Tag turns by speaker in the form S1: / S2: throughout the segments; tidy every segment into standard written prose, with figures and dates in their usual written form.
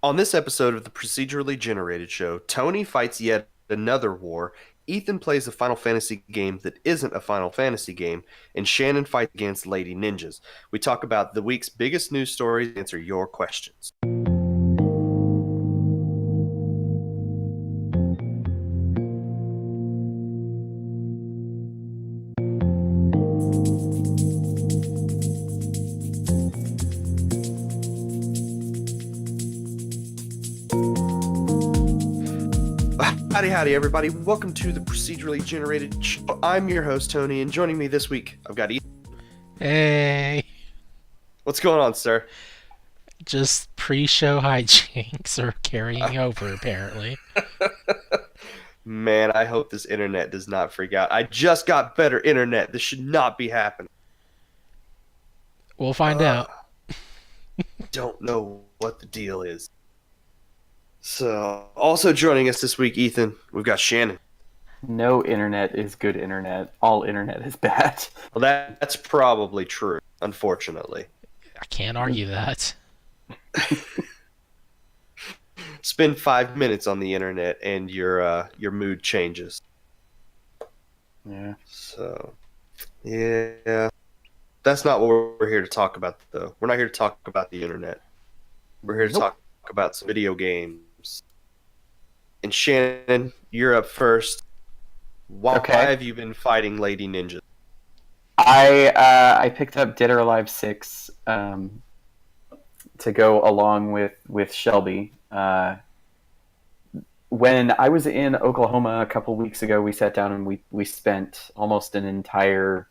S1: On this episode of the Procedurally Generated Show, Tony fights yet another war, Ethan plays a Final Fantasy game that isn't a Final Fantasy game, and Shannon fights against Lady Ninjas. We talk about the week's biggest news stories and answer your questions. Howdy, everybody. Welcome to the Procedurally Generated Show. I'm your host, Tony, and joining me this week, I've got Ethan.
S2: Hey,
S1: What's going on, sir?
S2: just pre-show hijinks are carrying over, apparently.
S1: Man, I hope this internet does not freak out. I just got better internet. This should not be happening.
S2: We'll find out.
S1: Don't know what the deal is. So, also joining us this week, Ethan, we've got Shannon.
S3: No internet is good internet. All internet is bad.
S1: Well, that's probably true, unfortunately.
S2: I can't argue that.
S1: Spend 5 minutes on the internet and your mood changes.
S3: Yeah.
S1: So, yeah. That's not what we're here to talk about, though. We're not here to talk about the internet. We're here to talk about some video games. And Shannon, you're up first. Why have you been fighting Lady Ninjas?
S3: I picked up Dead or Alive 6 to go along with Shelby. When I was in Oklahoma a couple weeks ago, we sat down and we spent almost an entire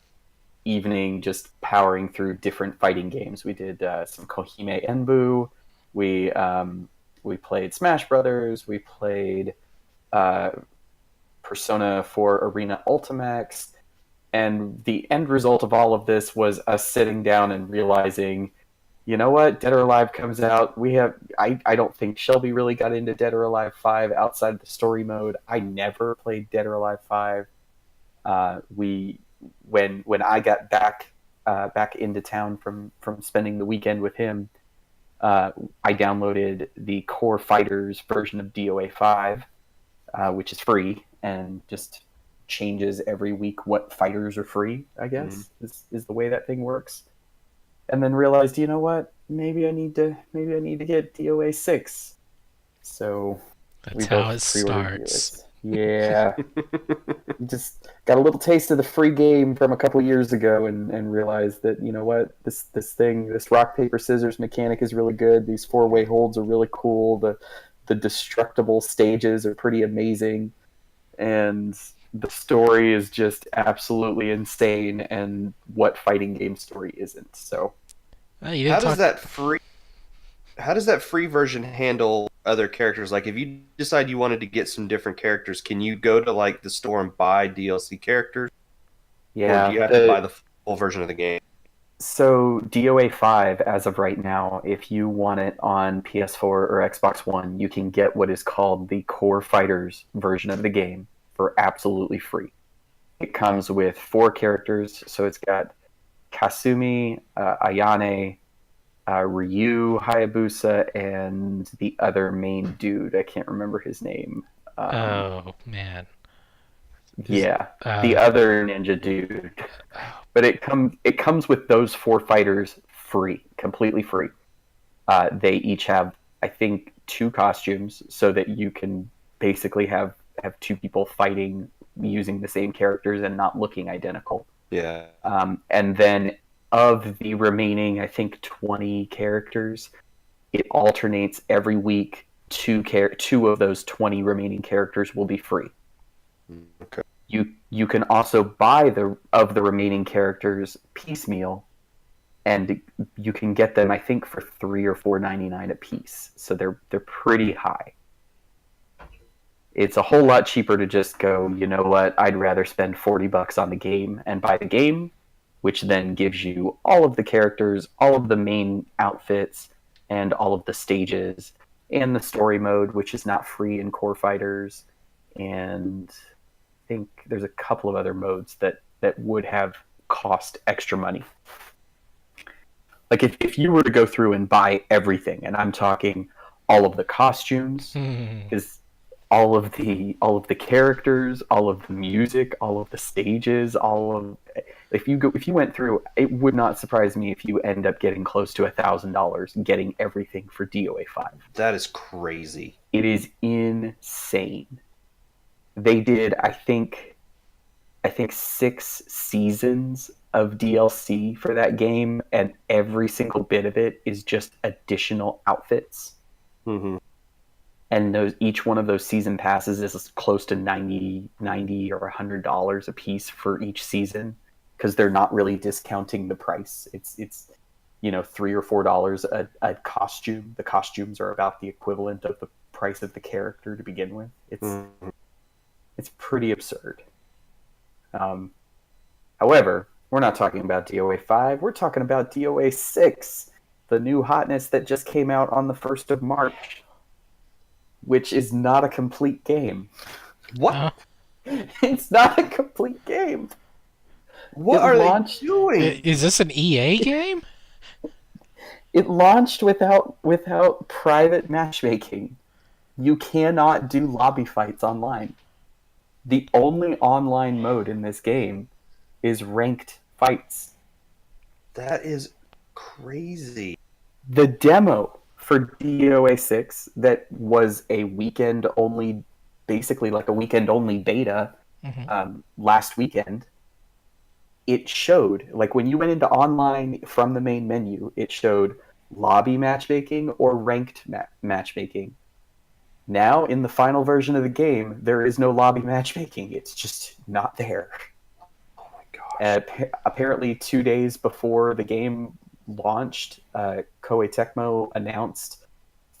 S3: evening just powering through different fighting games. We did some Kohime Enbu. We played Smash Brothers. We played Persona 4 Arena Ultimax. And the end result of all of this was us sitting down and realizing, you know what, Dead or Alive comes out. I don't think Shelby really got into Dead or Alive 5 outside of the story mode. I never played Dead or Alive 5. When I got back into town from spending the weekend with him, I downloaded the Core Fighters version of DOA 5, which is free and just changes every week what fighters are free, I guess, is the way that thing works. And then realized, you know what, maybe I need to get DOA 6. So
S2: That's how it starts.
S3: Yeah. Just got a little taste of the free game from a couple years ago and realized that, you know what, this rock, paper, scissors mechanic is really good. These 4-way holds are really cool. The destructible stages are pretty amazing. And the story is just absolutely insane, and what fighting game story isn't? So
S1: How does that free version handle other characters? Like, if you decide you wanted to get some different characters, can you go to like the store and buy DLC characters?
S3: Yeah.
S1: Or do you have to buy the full version of the game?
S3: So DOA 5, as of right now, if you want it on PS4 or Xbox One, you can get what is called the Core Fighters version of the game for absolutely free. It comes with 4 characters, so it's got Kasumi, Ayane, Ryu, Hayabusa, and the other main dude. I can't remember his name.
S2: Oh, man.
S3: The other ninja dude. But it comes with those 4 fighters free, completely free. They each have, I think, 2 costumes, so that you can basically have 2 people fighting using the same characters and not looking identical.
S1: Yeah.
S3: And then of the remaining, I think, 20 characters, it alternates every week. 2 of those 20 remaining characters will be free.
S1: Okay.
S3: You can also buy the remaining characters piecemeal, and you can get them, I think, for $3 or $4.99 a piece. So they're pretty high. It's a whole lot cheaper to just go, you know what, I'd rather spend $40 on the game and buy the game, which then gives you all of the characters, all of the main outfits, and all of the stages, and the story mode, which is not free in Core Fighters, and I think there's a couple of other modes that would have cost extra money. Like if you were to go through and buy everything, and I'm talking all of the costumes, because all of the characters, all of the music, all of the stages, all of if you went through, it would not surprise me if you end up getting close to $1,000 getting everything for DOA 5.
S1: That is crazy.
S3: It is insane. They did, I think 6 seasons of DLC for that game, and every single bit of it is just additional outfits.
S1: Mm-hmm.
S3: And each one of those season passes is close to $90 or $100 a piece for each season, because they're not really discounting the price. It's $3 or $4 a costume. The costumes are about the equivalent of the price of the character to begin with. It's pretty absurd. However, we're not talking about DOA 5. We're talking about DOA 6, the new hotness that just came out on the 1st of March, which is not a complete game.
S1: What?
S3: It's not a complete game.
S1: What are they doing?
S2: Is this an EA game?
S3: It launched without private matchmaking. You cannot do lobby fights online. The only online mode in this game is ranked fights.
S1: That is crazy.
S3: The demo for DOA 6 that was a weekend only, basically like a weekend only beta last weekend, it showed, like when you went into online from the main menu, it showed lobby matchmaking or ranked matchmaking. Now, in the final version of the game, there is no lobby matchmaking. It's just not there.
S1: Oh my gosh.
S3: Apparently, 2 days before the game launched, Koei Tecmo announced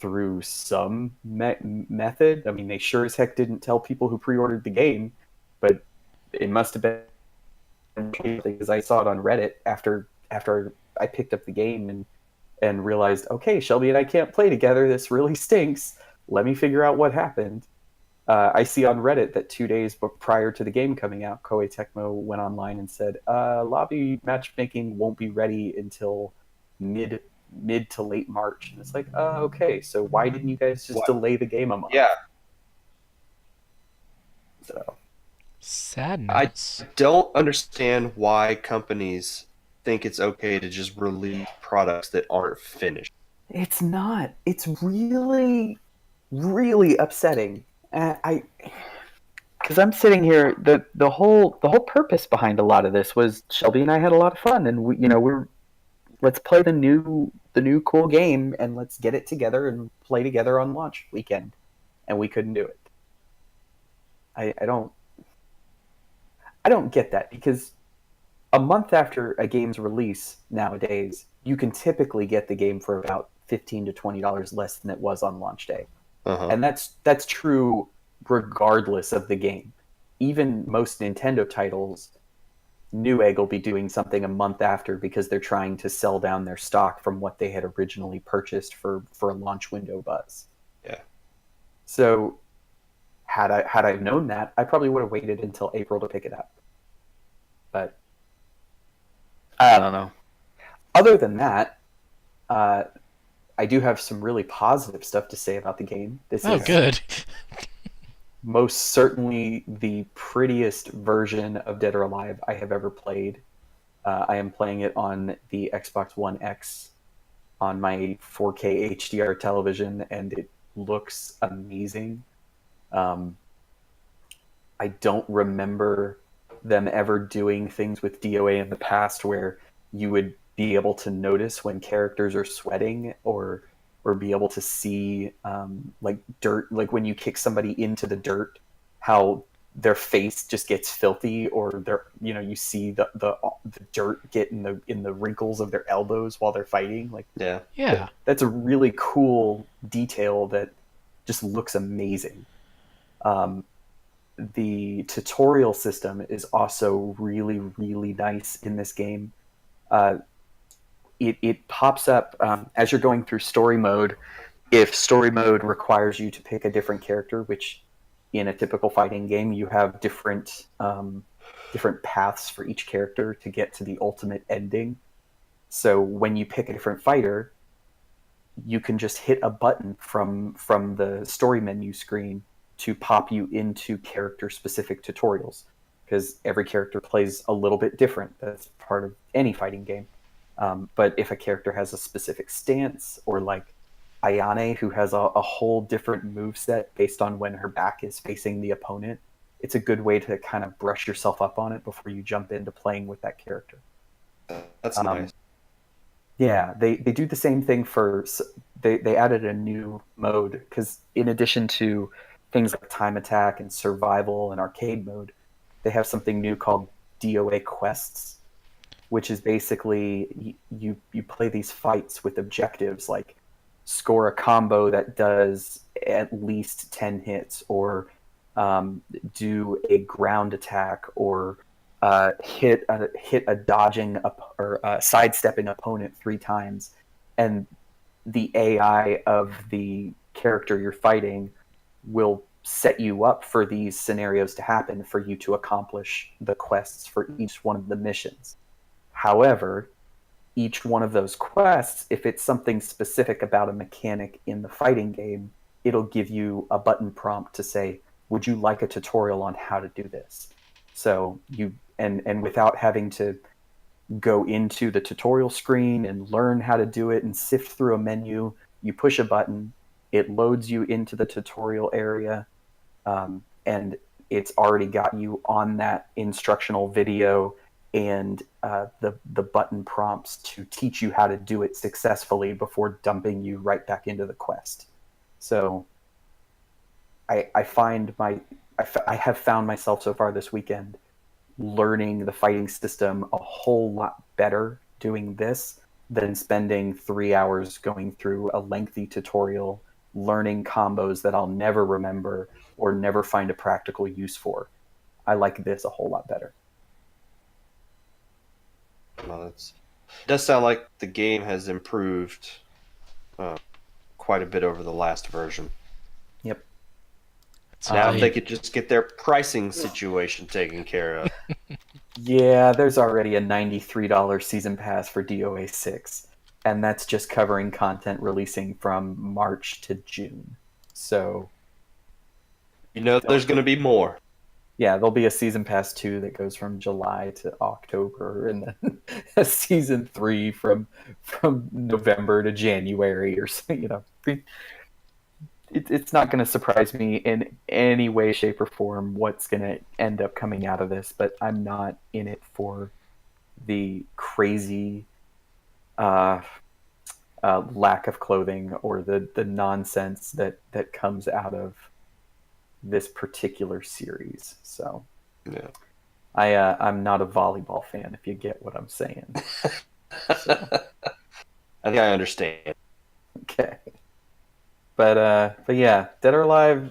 S3: through some method. I mean, they sure as heck didn't tell people who pre-ordered the game, but it must have been, because I saw it on Reddit after I picked up the game and realized, okay, Shelby and I can't play together. This really stinks. Let me figure out what happened. I see on Reddit that 2 days prior to the game coming out, Koei Tecmo went online and said, lobby matchmaking won't be ready until mid to late March. And it's like, okay, so why didn't you guys just delay the game a month?
S1: Yeah.
S3: So
S2: Sadness.
S1: I don't understand why companies think it's okay to just release products that aren't finished.
S3: It's not. It's really, really upsetting. Because I'm sitting here, the whole purpose behind a lot of this was Shelby and I had a lot of fun, and let's play the new cool game, and let's get it together and play together on launch weekend, and we couldn't do it. I don't get that, because a month after a game's release nowadays, you can typically get the game for about $15 to $20 less than it was on launch day. And that's true regardless of the game. Even most Nintendo titles, Newegg will be doing something a month after because they're trying to sell down their stock from what they had originally purchased for a launch window buzz.
S1: Yeah.
S3: So had I known that, I probably would have waited until April to pick it up. But I don't know. Other than that, I do have some really positive stuff to say about the game. This is
S2: good.
S3: most certainly the prettiest version of Dead or Alive I have ever played. I am playing it on the Xbox One X on my 4K HDR television, and it looks amazing. I don't remember them ever doing things with DOA in the past where you would be able to notice when characters are sweating, or be able to see like dirt, like when you kick somebody into the dirt, how their face just gets filthy, or you see the dirt get in the wrinkles of their elbows while they're fighting. Like
S2: yeah,
S3: that's a really cool detail that just looks amazing. The tutorial system is also really, really nice in this game. It pops up as you're going through story mode. If story mode requires you to pick a different character, which in a typical fighting game you have different paths for each character to get to the ultimate ending. So when you pick a different fighter, you can just hit a button from the story menu screen to pop you into character specific tutorials, because every character plays a little bit different. That's part of any fighting game. But if a character has a specific stance, or like Ayane, who has a whole different move set based on when her back is facing the opponent, it's a good way to kind of brush yourself up on it before you jump into playing with that character.
S1: That's nice.
S3: Yeah, they do the same thing for. They added a new mode, because in addition to things like time attack and survival and arcade mode, they have something new called DOA quests, which is basically you play these fights with objectives like score a combo that does at least 10 hits, or do a ground attack, or hit a dodging or sidestepping opponent 3 times, and the AI of the character you're fighting will set you up for these scenarios to happen for you to accomplish the quests for each one of the missions. However, each one of those quests, if it's something specific about a mechanic in the fighting game, it'll give you a button prompt to say, would you like a tutorial on how to do this? So you and without having to go into the tutorial screen and learn how to do it and sift through a menu, you push a button, it loads you into the tutorial area, and it's already got you on that instructional video and the button prompts to teach you how to do it successfully before dumping you right back into the quest. So I have found myself so far this weekend learning the fighting system a whole lot better doing this than spending 3 hours going through a lengthy tutorial learning combos that I'll never remember or never find a practical use for. I like this a whole lot better.
S1: Well, it does sound like the game has improved quite a bit over the last version.
S3: Yep.
S1: Now, if they could just get their pricing situation taken care of.
S3: Yeah, there's already a $93 season pass for DOA 6, and that's just covering content releasing from March to June. So,
S1: you know, there's going to be more.
S3: Yeah, there'll be a season pass 2 that goes from July to October, and then a season 3 from November to January, or so. It's not going to surprise me in any way, shape, or form what's going to end up coming out of this, but I'm not in it for the crazy lack of clothing or the nonsense that comes out of this particular series. So
S1: yeah,
S3: I'm not a volleyball fan, if you get what I'm saying.
S1: So. I think I understand.
S3: Okay. But yeah, Dead or Alive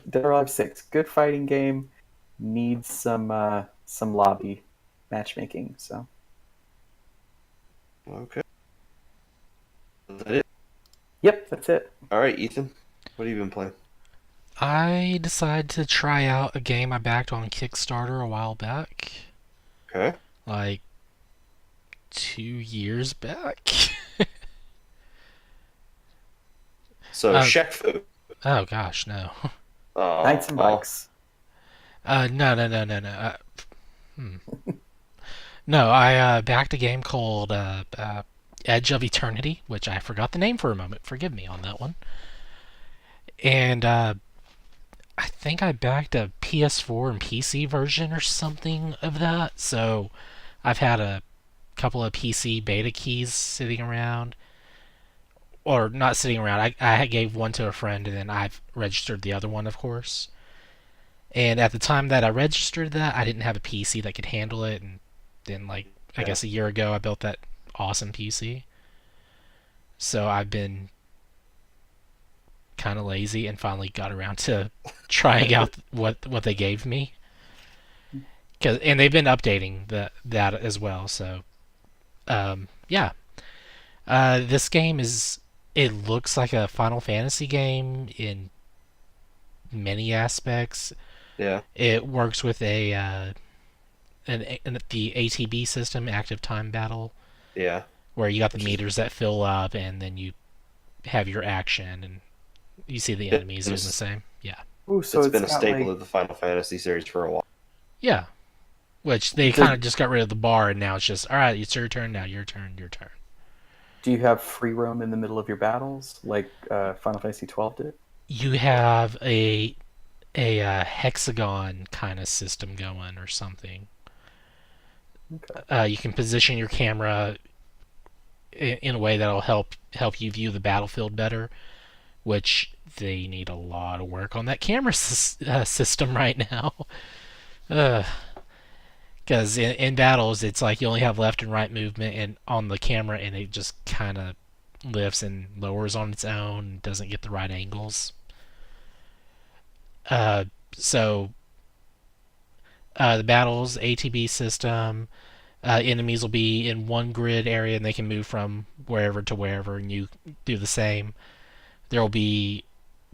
S3: 6, good fighting game, needs some lobby matchmaking. So
S1: okay, is that it?
S3: Yep, that's it.
S1: All right, Ethan, what have you been playing?
S2: I decided to try out a game I backed on Kickstarter a while back.
S1: Okay.
S2: Like 2 years back.
S1: So, Shaq Fu.
S2: Oh gosh, no.
S3: Knights and Bikes.
S2: No. No, I backed a game called Edge of Eternity, which I forgot the name for a moment. Forgive me on that one. And I think I backed a PS4 and PC version or something of that. So I've had a couple of PC beta keys sitting around. Or not sitting around. I gave one to a friend, and then I've registered the other one, of course. And at the time that I registered that, I didn't have a PC that could handle it. And then, I guess a year ago, I built that awesome PC. So I've been kind of lazy and finally got around to trying out what they gave me. And they've been updating that as well. So, yeah. This game it looks like a Final Fantasy game in many aspects.
S1: Yeah.
S2: It works with the ATB system, active time battle.
S1: Yeah.
S2: Where you got the meters that fill up, and then you have your action, and you see the enemies doing the same. Yeah,
S3: Ooh, so
S1: It's
S3: it's
S1: been a
S3: got
S1: staple
S3: like,
S1: of the Final Fantasy series for a while.
S2: yeah. Which they kind of just got rid of the bar, and now it's just all right. It's your turn now. Your turn. Your turn.
S3: do you have free roam in the middle of your battles like Final Fantasy 12 did?
S2: You have a hexagon kind of system going or something.
S3: Okay.
S2: You can position your camera in a way that'll help you view the battlefield better, which they need a lot of work on that camera system right now. Because in battles, it's like you only have left and right movement and on the camera, and it just kind of lifts and lowers on its own, doesn't get the right angles. Uh, so the battles ATB system, enemies will be in one grid area and they can move from wherever to wherever, and you do the same. There will be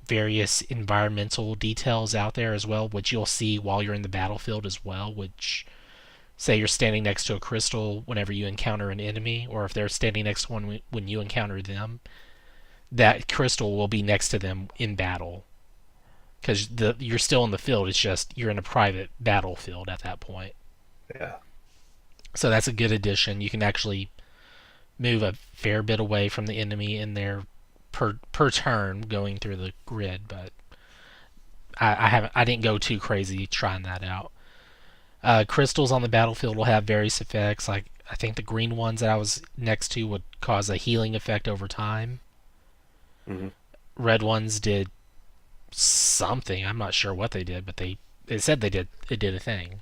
S2: various environmental details out there as well, which you'll see while you're in the battlefield as well, which say you're standing next to a crystal whenever you encounter an enemy, or if they're standing next to one when you encounter them, that crystal will be next to them in battle. Because you're still in the field, it's just you're in a private battlefield at that point.
S1: Yeah.
S2: So that's a good addition. You can actually move a fair bit away from the enemy in there per turn going through the grid, but I didn't go too crazy trying that out. Crystals on the battlefield will have various effects. Like I think the green ones that I was next to would cause a healing effect over time.
S1: Mm-hmm.
S2: Red ones did something. I'm not sure what they did, but it said it did a thing.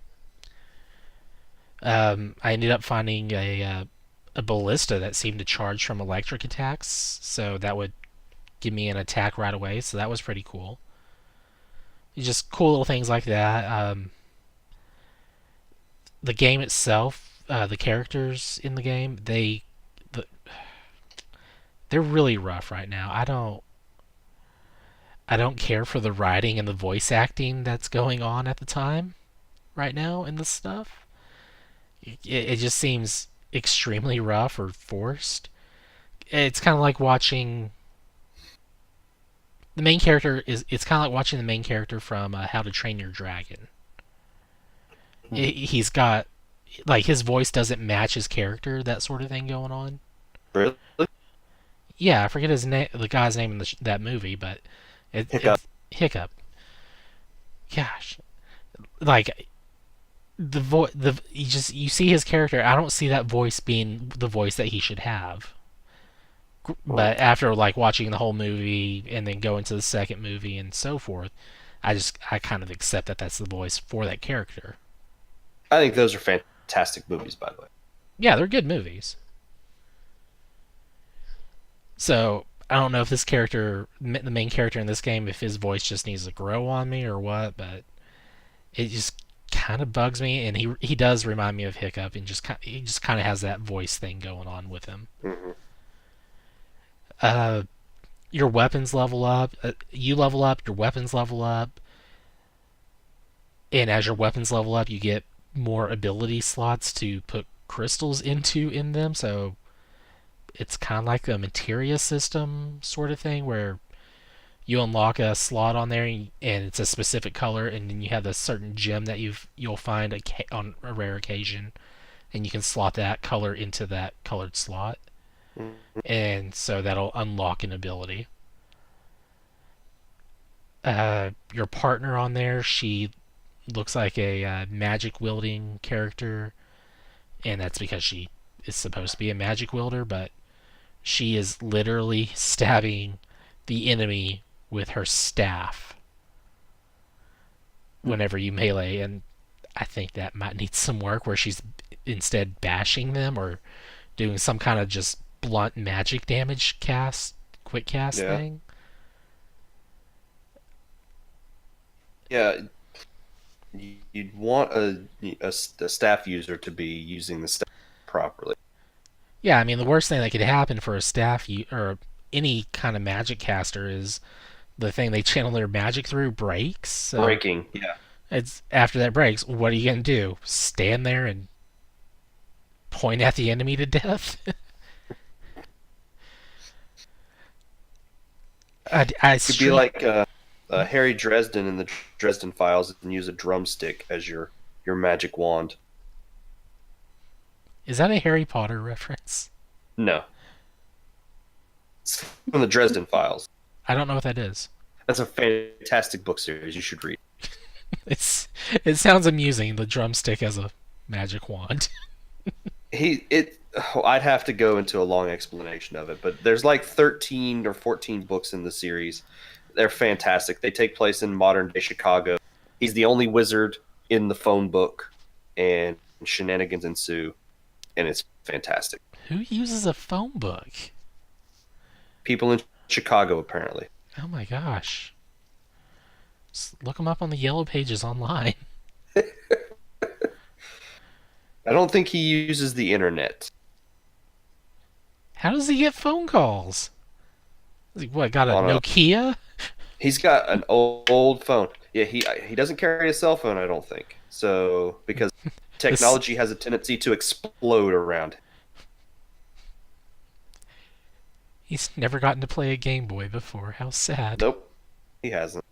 S2: I ended up finding a ballista that seemed to charge from electric attacks, so that would give me an attack right away. So that was pretty cool. Just cool little things like that. The game itself, the characters in the game, they're really rough right now. I don't care for the writing and the voice acting that's going on at the time right now in this stuff. It just seems extremely rough or forced. It's kind of like watching the main character is. It's kind of like watching the main character from How to Train Your Dragon. He's got like his voice doesn't match his character, that sort of thing going on.
S1: Really?
S2: Yeah, I forget his name, the guy's name in that movie, but
S1: Hiccup.
S2: it's Hiccup. Gosh, like you see his character. I don't see that voice being the voice that he should have. But after like watching the whole movie and then going to the second movie and so forth, I kind of accept that that's the voice for that character.
S1: I think those are fantastic movies, by the way.
S2: Yeah, they're good movies. So I don't know if this character, the main character in this game, if his voice just needs to grow on me or what, but it just kind of bugs me. And he does remind me of Hiccup, and he just kind of has that voice thing going on with him.
S1: Mm-hmm.
S2: Your weapons level up. You level up. Your weapons level up. And as your weapons level up, you get more ability slots to put crystals in them. So it's kind of like a materia system sort of thing where you unlock a slot on there and it's a specific color, and then you have a certain gem that you'll find on a rare occasion, and you can slot that color into that colored slot, and so that'll unlock an ability. Your partner on there, she looks like a magic wielding character, and that's because she is supposed to be a magic wielder, but she is literally stabbing the enemy with her staff whenever you melee, and I think that might need some work where she's instead bashing them or doing some kind of just blunt magic damage quick cast thing.
S1: Yeah, you'd want a staff user to be using the staff properly.
S2: Yeah, I mean the worst thing that could happen for a staff or any kind of magic caster is the thing they channel their magic through breaks. So
S1: Breaking, yeah.
S2: it's after that breaks, what are you gonna do? Stand there and point at the enemy to death?
S1: Could be like Harry Dresden in the Dresden Files and use a drumstick as your magic wand.
S2: Is that a Harry Potter reference?
S1: No, it's from the Dresden Files.
S2: I don't know what that is.
S1: That's a fantastic book series. You should read.
S2: It's it sounds amusing. The drumstick as a magic wand.
S1: I'd have to go into a long explanation of it, but there's like 13 or 14 books in the series. They're fantastic. They take place in modern day Chicago. He's the only wizard in the phone book, and shenanigans ensue, and it's fantastic.
S2: Who uses a phone book?
S1: People in Chicago, apparently.
S2: Oh my gosh. Just look them up on the yellow pages online.
S1: I don't think he uses the internet.
S2: How does he get phone calls? What, got a
S1: On
S2: Nokia?
S1: He's got an old phone. Yeah, he doesn't carry a cell phone, I don't think. So because technology has a tendency to explode around.
S2: He's never gotten to play a Game Boy before. How sad.
S1: Nope, he hasn't.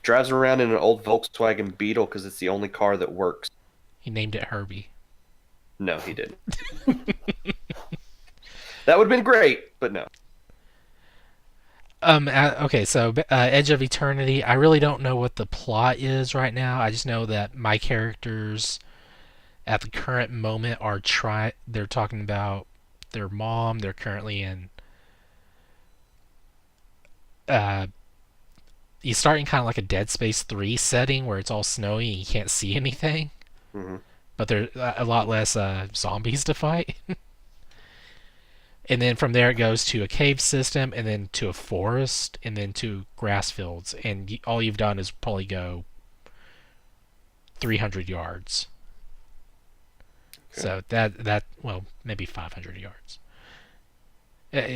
S1: Drives around in an old Volkswagen Beetle because it's the only car that works.
S2: He named it Herbie.
S1: No, he didn't. That would have been great, but no.
S2: Okay, so Edge of Eternity. I really don't know what the plot is right now. I just know that my characters at the current moment are they're talking about their mom. They're currently in you start in kind of like a Dead Space 3 setting where it's all snowy and you can't see anything.
S1: Mm-hmm.
S2: But there's a lot less zombies to fight. And then from there it goes to a cave system, and then to a forest, and then to grass fields. And all you've done is probably go 300 yards. Okay. So that well, maybe 500 yards.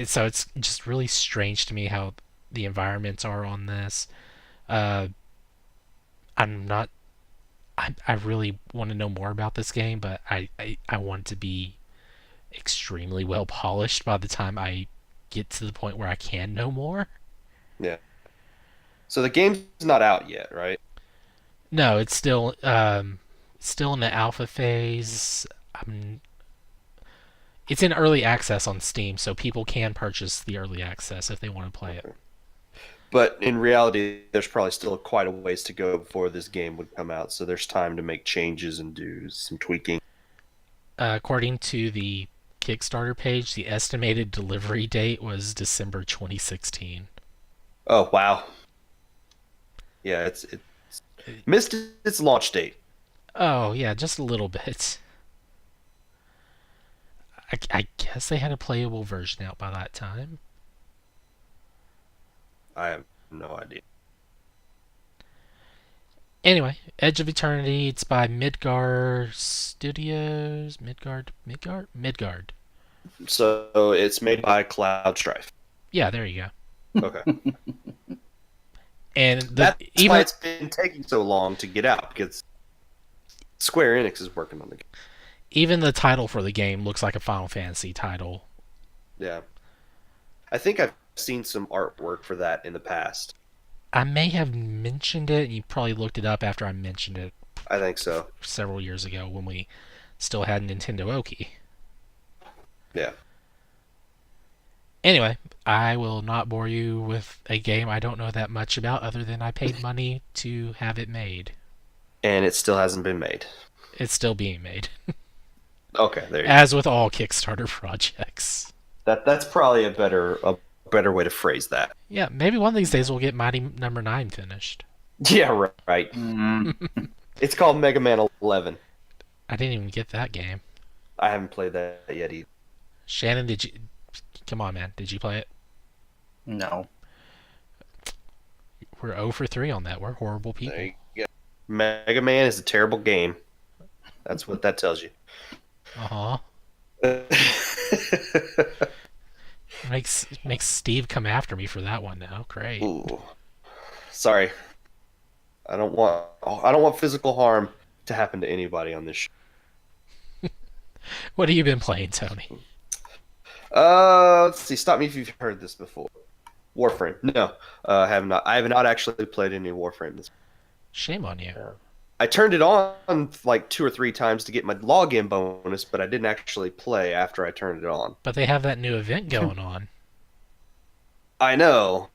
S2: So it's just really strange to me how the environments are on this. I'm not. I really want to know more about this game, but I want it to be extremely well polished by the time I get to the point where I can know more.
S1: Yeah. So the game's not out yet, right?
S2: No, it's still in the alpha phase. It's in early access on Steam, so people can purchase the early access if they want to play it.
S1: But in reality, there's probably still quite a ways to go before this game would come out, so there's time to make changes and do some tweaking.
S2: According to the Kickstarter page, the estimated delivery date was December 2016.
S1: Oh, wow. Yeah, it's missed its launch date.
S2: Oh, yeah, just a little bit. I guess they had a playable version out by that time.
S1: I have no idea.
S2: Anyway, Edge of Eternity. It's by Midgard Studios. Midgard.
S1: So it's made by Cloud Strife.
S2: Yeah, there you go.
S1: Okay.
S2: And
S1: that's why it's been taking so long to get out, because Square Enix is working on the game.
S2: Even the title for the game looks like a Final Fantasy title.
S1: Yeah. I think I've seen some artwork for that in the past.
S2: I may have mentioned it, and you probably looked it up after I mentioned it.
S1: I think so.
S2: Several years ago when we still had Nintendo Oki.
S1: Yeah.
S2: Anyway, I will not bore you with a game I don't know that much about other than I paid money to have it made.
S1: And it still hasn't been made.
S2: It's still being made.
S1: Okay, there you go.
S2: As with all Kickstarter projects.
S1: That's probably a better way to phrase that.
S2: Yeah, maybe one of these days we'll get Mighty Number 9 finished.
S1: Yeah, right. It's called Mega Man 11.
S2: I didn't even get that game.
S1: I haven't played that yet either.
S2: Shannon, did you... Come on, man. Did you play it?
S3: No.
S2: We're 0 for 3 on that. We're horrible people.
S1: There you go. Mega Man is a terrible game. That's what that tells you.
S2: Uh-huh. Makes Steve come after me for that one now. Great.
S1: Ooh. Sorry. I don't want physical harm to happen to anybody on this show.
S2: What have you been playing, Tony?
S1: Let's see. Stop me if you've heard this before. Warframe. No, I have not. I have not actually played any Warframe.
S2: Shame on you.
S1: I turned it on like 2 or 3 times to get my login bonus, but I didn't actually play after I turned it on.
S2: But they have that new event going on.
S1: I know.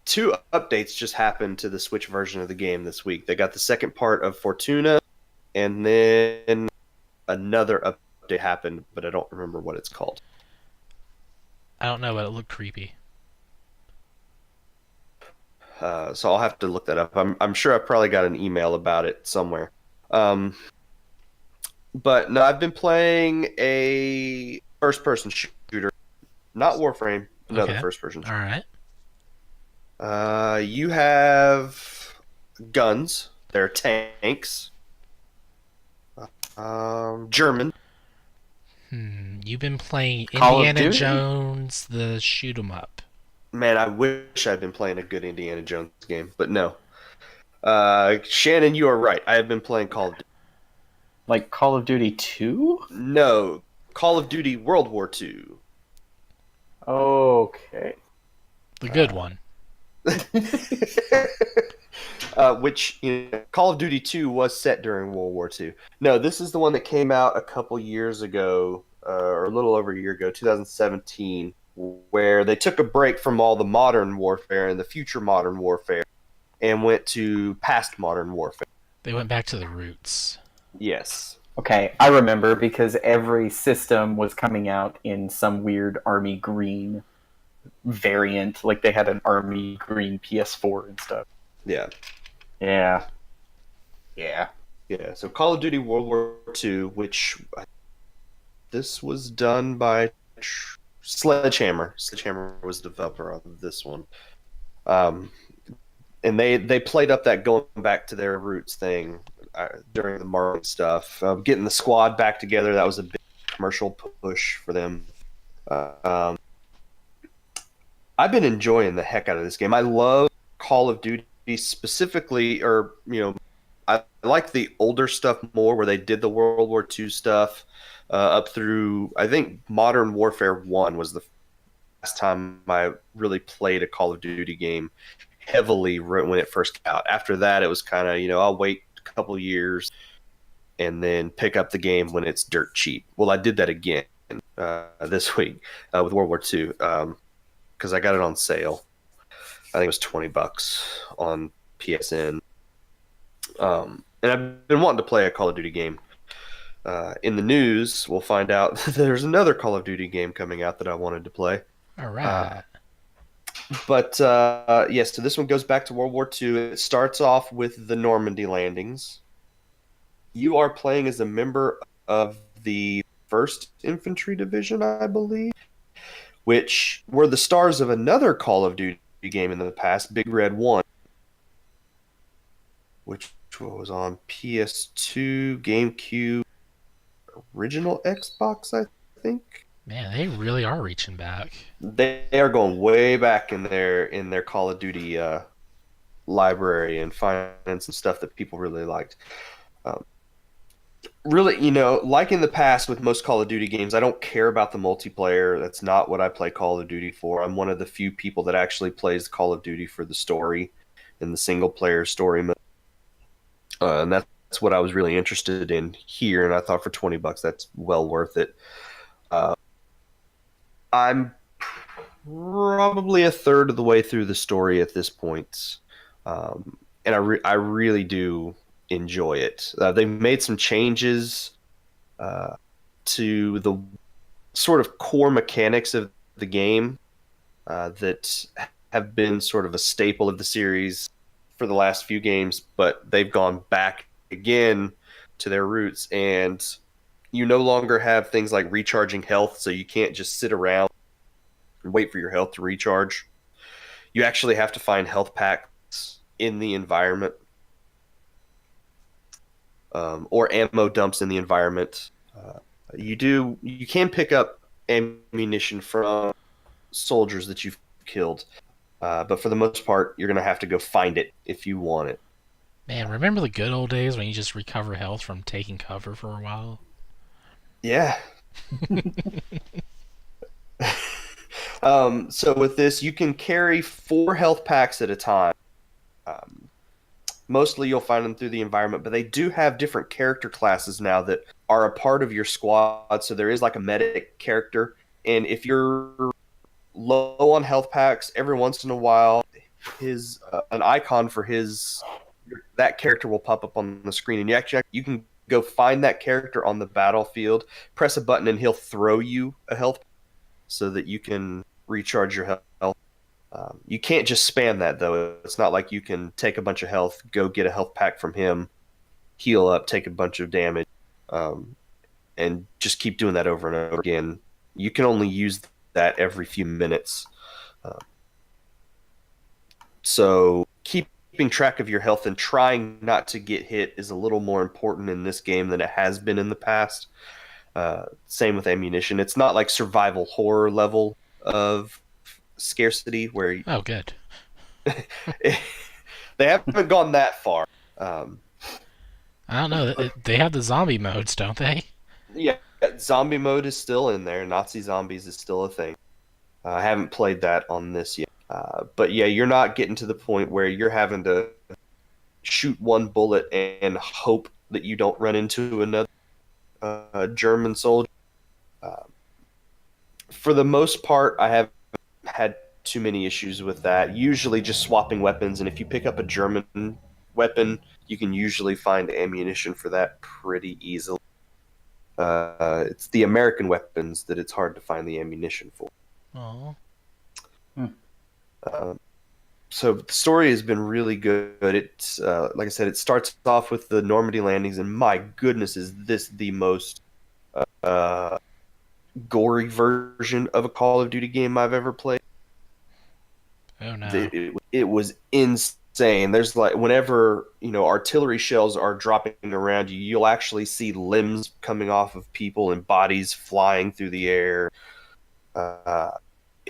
S1: 2 updates just happened to the Switch version of the game this week. They got the second part of Fortuna, and then another update happened, but I don't remember what it's called.
S2: I don't know, but it looked creepy.
S1: So I'll have to look that up. I'm sure I probably got an email about it somewhere. But no, I've been playing a first-person shooter, not Warframe, another
S2: Okay.
S1: first-person shooter.
S2: All right.
S1: You have guns. They're tanks. German.
S2: You've been playing
S3: Call of
S2: Indiana
S3: Duty?
S2: Jones, the shoot 'em up.
S1: Man, I wish I'd been playing a good Indiana Jones game, but no. Shannon, you are right. I have been playing Call of Duty.
S3: Like Call of Duty 2?
S1: No, Call of Duty World War II.
S3: Okay.
S2: The good one.
S1: Which, Call of Duty 2 was set during World War II. No, this is the one that came out a couple years ago, or a little over a year ago, 2017, where they took a break from all the modern warfare and the future modern warfare and went to past modern warfare.
S2: They went back to the roots.
S1: Yes.
S3: Okay, I remember because every system was coming out in some weird Army Green variant. Like they had an Army Green PS4 and stuff.
S1: Yeah.
S3: Yeah.
S1: So Call of Duty World War II, which this was done by Sledgehammer. Sledgehammer was developer of this one. And they played up that going back to their roots thing during the marketing stuff. Getting the squad back together, that was a big commercial push for them. I've been enjoying the heck out of this game. I love Call of Duty specifically, I like the older stuff more where they did the World War II stuff up through, I think Modern Warfare 1 was the last time I really played a Call of Duty game heavily when it first came out. After that, it was kind of, I'll wait a couple years and then pick up the game when it's dirt cheap. Well, I did that again this week with World War II because I got it on sale. I think it was $20 on PSN. And I've been wanting to play a Call of Duty game. In the news, we'll find out there's another Call of Duty game coming out that I wanted to play.
S2: All right.
S1: But yes, so this one goes back to World War II. It starts off with the Normandy landings. You are playing as a member of the 1st Infantry Division, I believe, which were the stars of another Call of Duty game in the past, Big Red 1, which was on PS2, GameCube, original Xbox, I think.
S2: Man, they really are reaching back.
S1: They are going way back in their Call of Duty library and finding some stuff that people really liked. Really, like in the past with most Call of Duty games, I don't care about the multiplayer. That's not what I play Call of Duty for. I'm one of the few people that actually plays Call of Duty for the story and the single-player story mode. And that's what I was really interested in here, and I thought for $20, that's well worth it. I'm probably a third of the way through the story at this point, and I really do enjoy it. They've made some changes to the sort of core mechanics of the game that have been sort of a staple of the series for the last few games, but they've gone back again to their roots, and you no longer have things like recharging health, so you can't just sit around and wait for your health to recharge. You actually have to find health packs in the environment, or ammo dumps in the environment. You can pick up ammunition from soldiers that you've killed, but for the most part, you're going to have to go find it if you want it.
S2: Man, remember the good old days when you just recover health from taking cover for a while?
S1: Yeah. So with this, you can carry 4 health packs at a time. Um, Mostly you'll find them through the environment, but they do have different character classes now that are a part of your squad. So there is like a medic character, and if you're low on health packs, every once in a while, his an icon for his that character will pop up on the screen, and you can go find that character on the battlefield, press a button, and he'll throw you a health so that you can recharge your health. You can't just spam that though. It's not like you can take a bunch of health, go get a health pack from him, heal up, take a bunch of damage, um, and just keep doing that over and over again. You can only use that every few minutes. Uh, so keeping track of your health and trying not to get hit is a little more important in this game than it has been in the past. Same with ammunition. It's not like survival horror level of scarcity where
S2: Oh, good.
S1: they haven't gone that far. Um,
S2: I don't know. They have the zombie modes, don't they?
S1: yeah, zombie mode is still in there. Nazi zombies is still a thing. I haven't played that on this yet. But yeah, you're not getting to the point where you're having to shoot one bullet and hope that you don't run into another German soldier. Uh, for the most part, I have had too many issues with that. Usually just swapping weapons, and if you pick up a German weapon, you can usually find ammunition for that pretty easily. It's the American weapons that it's hard to find the ammunition for.
S2: Oh.
S1: So the story has been really good. It's like I said, it starts off with the Normandy landings, and my goodness, is this the most uh, gory version of a Call of Duty game I've ever played?
S2: Oh no.
S1: It was insane. There's like whenever artillery shells are dropping around you, you'll actually see limbs coming off of people and bodies flying through the air.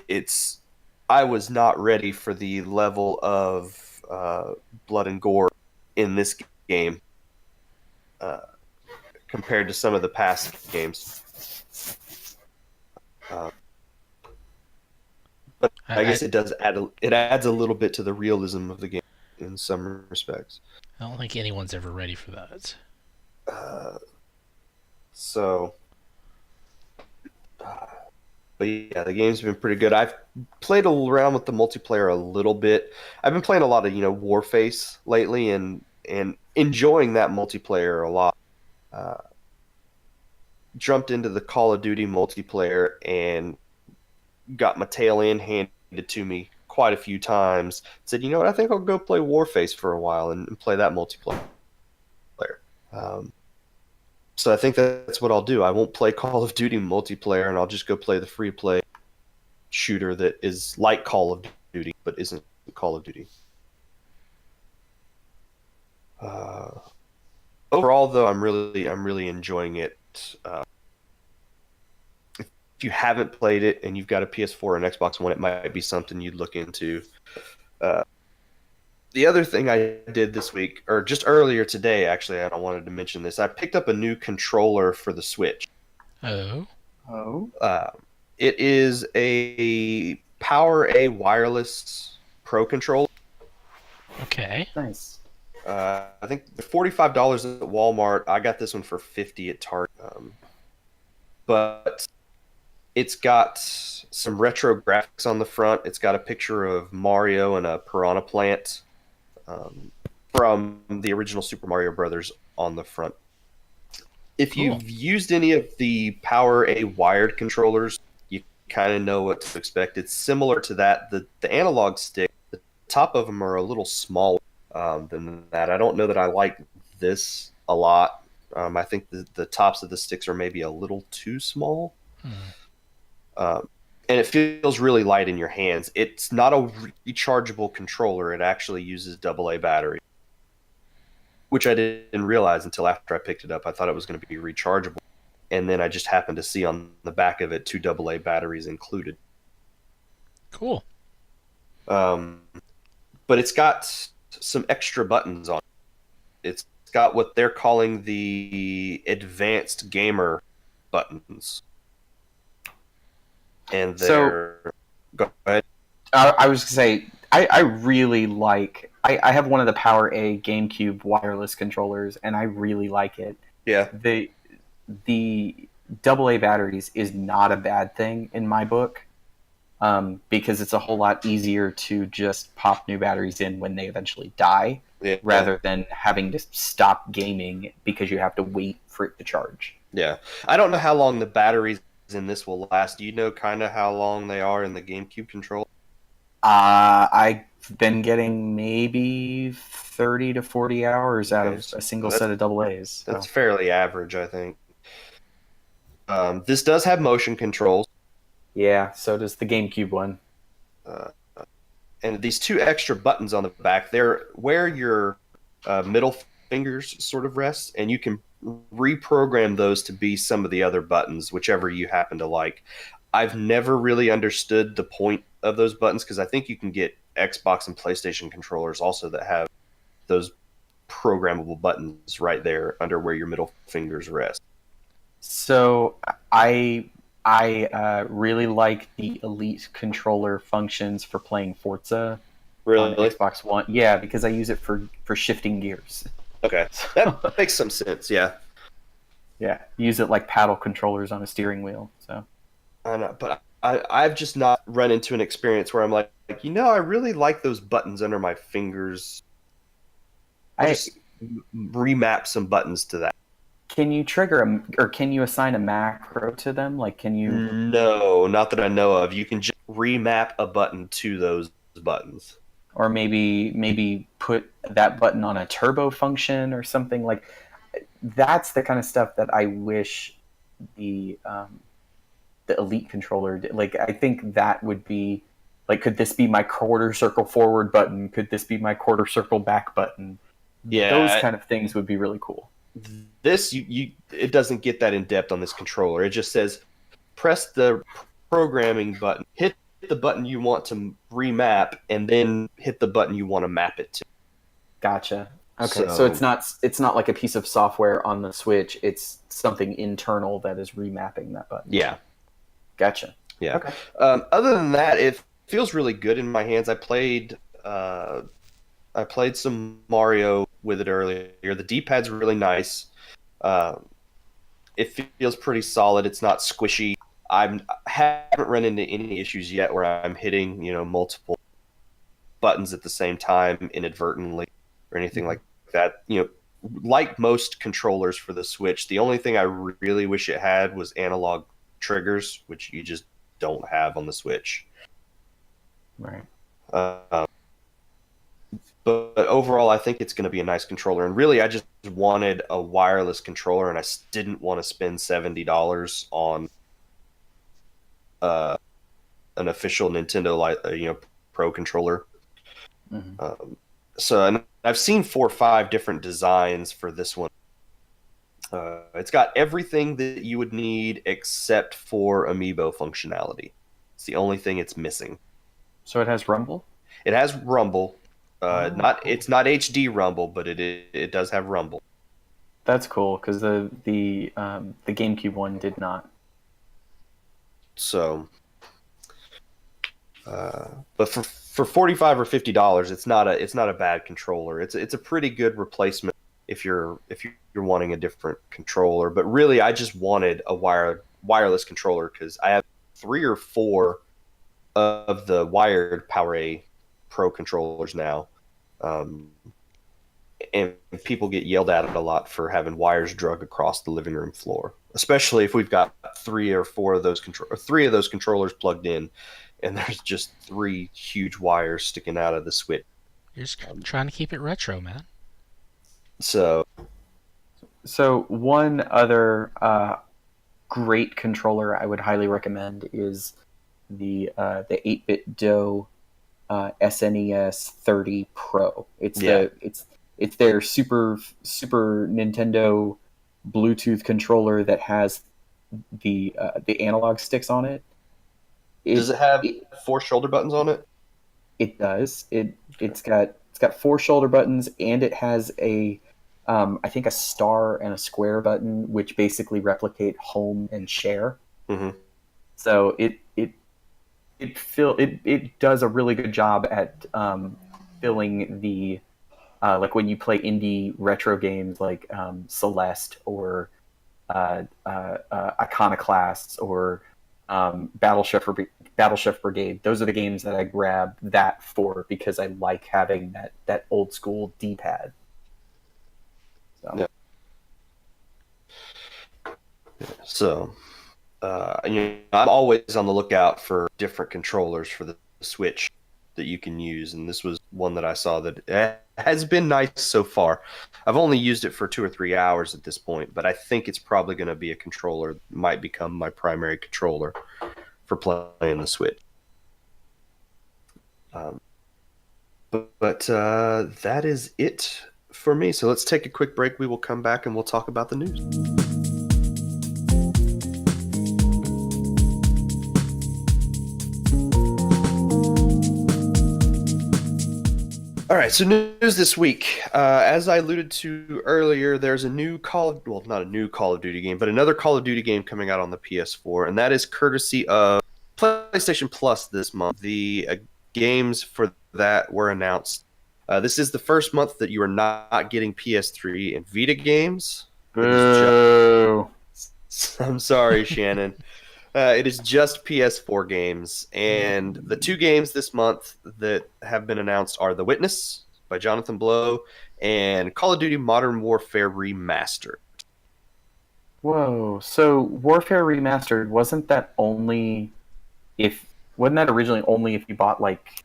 S1: It's I was not ready for the level of blood and gore in this game uh, compared to some of the past games. But I guess it does it adds a little bit to the realism of the game in some respects.
S2: I don't think anyone's ever ready for that.
S1: So, but yeah, the game's been pretty good. I've played around with the multiplayer a little bit. I've been playing a lot of Warface lately, and enjoying that multiplayer a lot. Jumped into the Call of Duty multiplayer and got my tail end handed to me quite a few times. Said, you know what, I think I'll go play Warface for a while and play that multiplayer. So I think that's what I'll do. I won't play Call of Duty multiplayer, and I'll just go play the free play shooter that is like Call of Duty but isn't Call of Duty. Overall, though, I'm really enjoying it. If you haven't played it and you've got a PS4 or an Xbox One, it might be something you'd look into. The other thing I did this week, or just earlier today, actually, I wanted to mention this. I picked up a new controller for the Switch.
S2: Oh.
S1: It is a Power A wireless Pro controller.
S2: Okay.
S3: Nice.
S1: I think $45 at Walmart. I got this one for $50 at Target. But it's got some retro graphics on the front. It's got a picture of Mario and a piranha plant from the original Super Mario Brothers on the front. If you've used any of the Power A wired controllers, you kind of know what to expect. It's similar to that. The analog stick, the top of them are a little smaller than that. I don't know that I like this a lot. I think the tops of the sticks are maybe a little too small. And it feels really light in your hands. It's not a rechargeable controller. It actually uses AA battery, which I didn't realize until after I picked it up. I thought it was going to be rechargeable. And then I just happened to see on the back of it 2 AA batteries included.
S2: Cool.
S1: But it's got some extra buttons on it. It's got what they're calling the advanced gamer buttons. And Go ahead.
S3: I was going to say, I really like. I have one of the Power A GameCube wireless controllers, and I really like it.
S1: Yeah.
S3: The AA batteries is not a bad thing in my book, because it's a whole lot easier to just pop new batteries in when they eventually die,
S1: Yeah.
S3: rather than having to stop gaming because you have to wait for it to charge.
S1: Yeah. I don't know how long the batteries in this will last. Do you know kind of how long they are in the GameCube controller?
S3: I've been getting maybe 30 to 40 hours out
S1: Okay,
S3: of
S1: so
S3: a single set of AA's. So.
S1: that's fairly average, I think. This does have motion controls.
S3: Yeah, so does the GameCube one.
S1: Uh, and these two extra buttons on the back, they're where your middle fingers sort of rest, and you can reprogram those to be some of the other buttons, whichever you happen to like. I've never really understood the point of those buttons because I think you can get Xbox and PlayStation controllers also that have those programmable buttons right there under where your middle fingers rest.
S3: So I really like the Elite controller functions for playing Forza on
S1: Really?
S3: Xbox One. Yeah, because I use it for shifting gears.
S1: Okay. That makes some sense, yeah.
S3: Yeah, use it like paddle controllers on a steering wheel. So
S1: I know, but I've just not run into an experience where I'm like, I really like those buttons under my fingers. I'll just remap some buttons to that.
S3: can you trigger or can you assign a macro to them? Like, can you?
S1: No, not that I know of. You can just remap a button to those buttons.
S3: Or maybe put that button on a turbo function or something like. That's the kind of stuff that I wish the Elite controller did. Like, I think that would be like, could this be my quarter circle forward button? Could this be my quarter circle back button?
S1: Yeah,
S3: Those kind of things would be really cool.
S1: This it doesn't get that in depth on this controller. It just says press the programming button, hit the button you want to remap, and then hit the button you want to map it to.
S3: Gotcha. Okay, so it's not like a piece of software on the Switch. It's something internal that is remapping that button.
S1: Yeah.
S3: Gotcha.
S1: Yeah.
S3: Okay.
S1: Other than that, it feels really good in my hands. I played some Mario with it earlier. The D-pad's really nice. It feels pretty solid. It's not squishy. I haven't run into any issues yet where I'm hitting, multiple buttons at the same time inadvertently or anything like that. Like most controllers for the Switch, the only thing I really wish it had was analog triggers, which you just don't have on the Switch.
S3: Right.
S1: But overall, I think it's going to be a nice controller. And really, I just wanted a wireless controller, and I didn't want to spend $70 on an official Nintendo, Pro controller.
S3: Mm-hmm.
S1: And I've seen 4 or 5 different designs for this one. It's got everything that you would need except for amiibo functionality. It's the only thing it's missing.
S3: So it has Rumble?
S1: It has Rumble. It's not HD Rumble, but it does have Rumble.
S3: That's cool because the GameCube one did not.
S1: So, but for $45 or $50, it's not a bad controller. It's a pretty good replacement if you're wanting a different controller. But really, I just wanted a wireless controller because I have 3 or 4 of the wired Power A Pro controllers now. And people get yelled at a lot for having wires drug across the living room floor, especially if we've got 3 or 4 of those 3 of those controllers plugged in, and there's just 3 huge wires sticking out of the Switch.
S2: You're just trying to keep it retro, man.
S1: So
S3: one other great controller I would highly recommend is the 8-bit DOE SNES 30 Pro. It's their super Nintendo Bluetooth controller that has the analog sticks on it.
S1: Does it have 4 shoulder buttons on it?
S3: It does. It's got 4 shoulder buttons, and it has I think a star and a square button, which basically replicate home and share.
S1: Mm-hmm.
S3: So it does a really good job at filling the like when you play indie retro games like Celeste or Iconoclasts or Battleship Brigade. Those are the games that I grab that for because I like having that old school D-pad. So.
S1: Yeah. So, I'm always on the lookout for different controllers for the Switch that you can use, and this was one that I saw that has been nice so far. I've only used it for 2 or 3 hours at this point, but I think it's probably going to be a controller that might become my primary controller for playing the Switch. But that is it for me. So let's take a quick break. We will come back and we'll talk about the news. All right, so news this week. As I alluded to earlier, there's a new not a new Call of Duty game, but another Call of Duty game coming out on the PS4, and that is courtesy of PlayStation Plus this month. The games for that were announced. This is the first month that you are not getting PS3 and Vita games.
S3: Boo.
S1: I'm sorry, Shannon. It is just PS4 games, and the two games this month that have been announced are The Witness by Jonathan Blow and Call of Duty Modern Warfare Remastered.
S3: Whoa! So Warfare Remastered wasn't that originally only if you bought like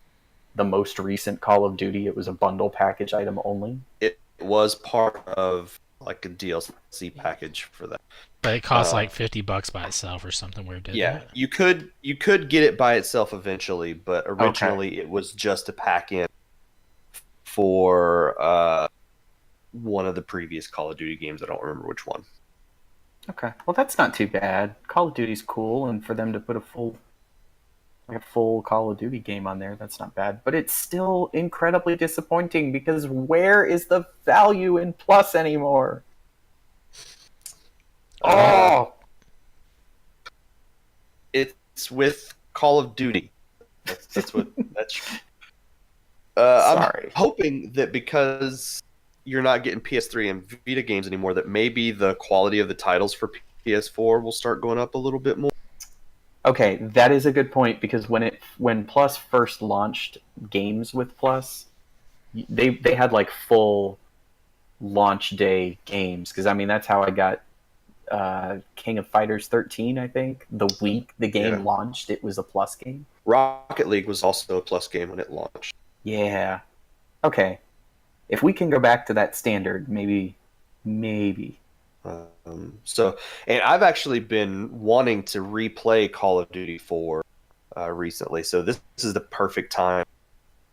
S3: the most recent Call of Duty? It was a bundle package item only.
S1: It was part of like a DLC package for that.
S2: But it costs like $50 by itself or something weird.
S1: Yeah, you could get it by itself eventually, but originally it was just a pack-in for one of the previous Call of Duty games. I don't remember which one.
S3: Okay, well that's not too bad. Call of Duty's cool, and for them to put a full Call of Duty game on there, that's not bad. But it's still incredibly disappointing because where is the value in Plus anymore? Oh,
S1: it's with Call of Duty. That's what.
S3: sorry.
S1: I'm hoping that because you're not getting PS3 and Vita games anymore, that maybe the quality of the titles for PS4 will start going up a little bit more.
S3: Okay, that is a good point because when Plus first launched games with Plus, they had like full launch day games because I mean that's how I got King of Fighters 13, I think. The week the game launched, it was a Plus game.
S1: Rocket League was also a Plus game when it launched.
S3: Yeah. Okay. If we can go back to that standard, maybe.
S1: And I've actually been wanting to replay Call of Duty 4 recently, so this is the perfect time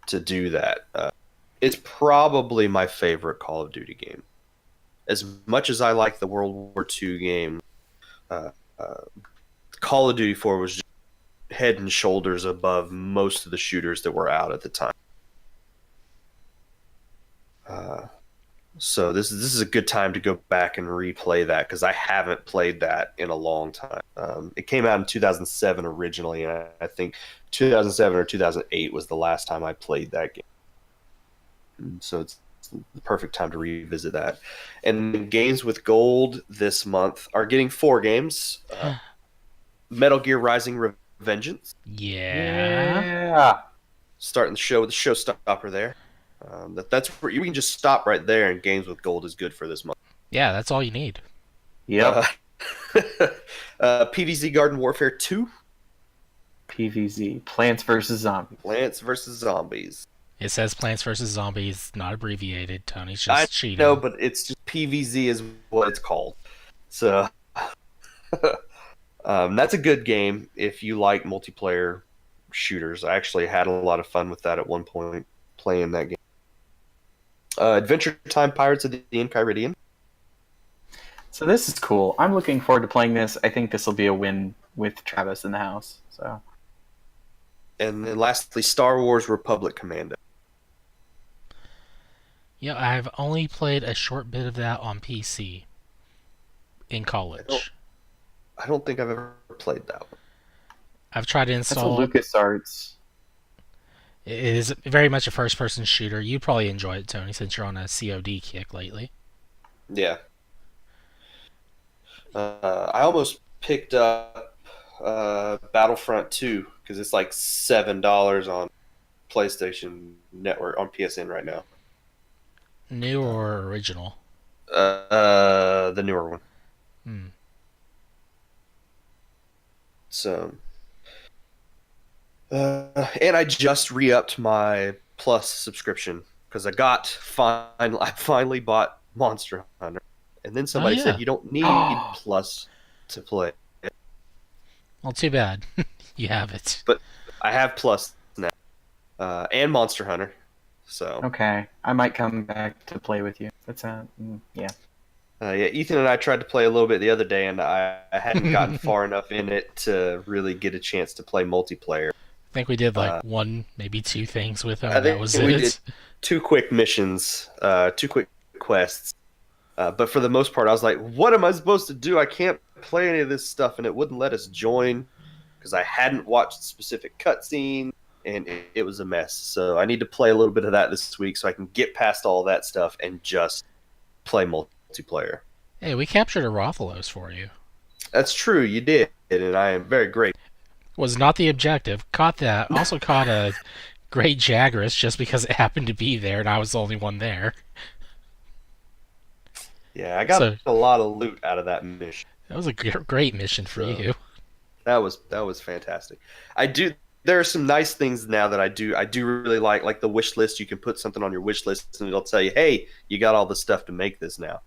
S1: to do that. It's probably my favorite Call of Duty game. As much as I like the World War II game, Call of Duty 4 was just head and shoulders above most of the shooters that were out at the time. So this is a good time to go back and replay that because I haven't played that in a long time. It came out in 2007 originally, and I think 2007 or 2008 was the last time I played that game. And so it's the perfect time to revisit that. And games with gold this month are getting 4 games. Metal Gear Rising Revengeance.
S2: Yeah.
S1: Starting the show with the showstopper there. That's where you can just stop right there, and games with gold is good for this month.
S2: Yeah, that's all you need.
S3: Yep.
S1: PvZ Garden Warfare 2.
S3: PvZ. Plants vs. Zombies.
S1: Plants vs. Zombies.
S2: It says Plants vs. Zombies, not abbreviated. Tony's just cheating.
S1: No, but it's just PvZ is what it's called. So that's a good game if you like multiplayer shooters. I actually had a lot of fun with that at one point playing that game. Adventure Time Pirates of the Enchiridion.
S3: So this is cool. I'm looking forward to playing this. I think this will be a win with Travis in the house. So.
S1: And then lastly, Star Wars Republic Commando.
S2: Yeah, I've only played a short bit of that on PC in college.
S1: I don't think I've ever played that one.
S2: I've tried to
S3: That's a
S2: install.
S3: LucasArts.
S2: It is very much a first-person shooter. You'd probably enjoy it, Tony, since you're on a COD kick lately.
S1: Yeah. I almost picked up Battlefront 2 because it's like $7 on PlayStation Network on PSN right now.
S2: New or original?
S1: The newer one.
S2: Hmm.
S1: So, and I just re-upped my Plus subscription because I finally bought Monster Hunter, and then
S2: Oh
S1: somebody
S2: yeah.
S1: said you don't need Plus to play,
S2: Well, too bad. You have it.
S1: but I have Plus now, and Monster Hunter. So,
S3: Okay, I might come back to play with you. That's yeah.
S1: yeah, Ethan and I tried to play a little bit the other day, and I hadn't gotten far enough in it to really get a chance to play multiplayer.
S2: I think we did like one, maybe two things with him,
S1: I
S2: and that
S1: think
S2: was
S1: we
S2: it.
S1: did 2 quick missions, 2 quick quests. But for the most part, I was like, what am I supposed to do? I can't play any of this stuff. And it wouldn't let us join because I hadn't watched the specific cutscene, and it was a mess. So I need to play a little bit of that this week so I can get past all that stuff and just play multiplayer.
S2: Hey, we captured a Rathalos for you.
S1: That's true, you did, and I am very grateful.
S2: Was not the objective. Caught that. Also caught a great Jagras just because it happened to be there and I was the only one there.
S1: Yeah, I got a lot of loot out of that mission.
S2: That was a great mission for you.
S1: That was fantastic. There are some nice things now that I do really like the wish list. You can put something on your wish list and it'll tell you, hey, you got all the stuff to make this now.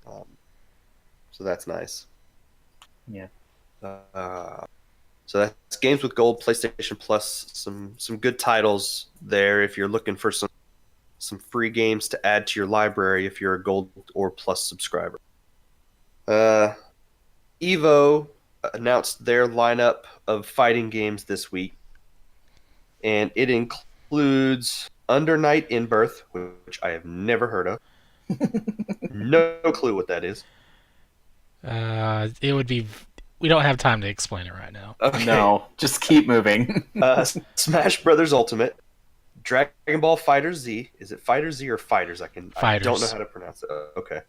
S1: So that's nice.
S3: Yeah.
S1: So that's Games with Gold, PlayStation Plus, some good titles there if you're looking for some free games to add to your library if you're a Gold or Plus subscriber. Evo announced their lineup of fighting games this week, and it includes Under Night in Birth, which I have never heard of. No clue what that is.
S2: It would be. We don't have time to explain it right now.
S3: Okay. No, just keep moving.
S1: Smash Brothers Ultimate, Dragon Ball Fighter Z. Is it Fighter Z or Fighters? I don't know how to pronounce it. Okay.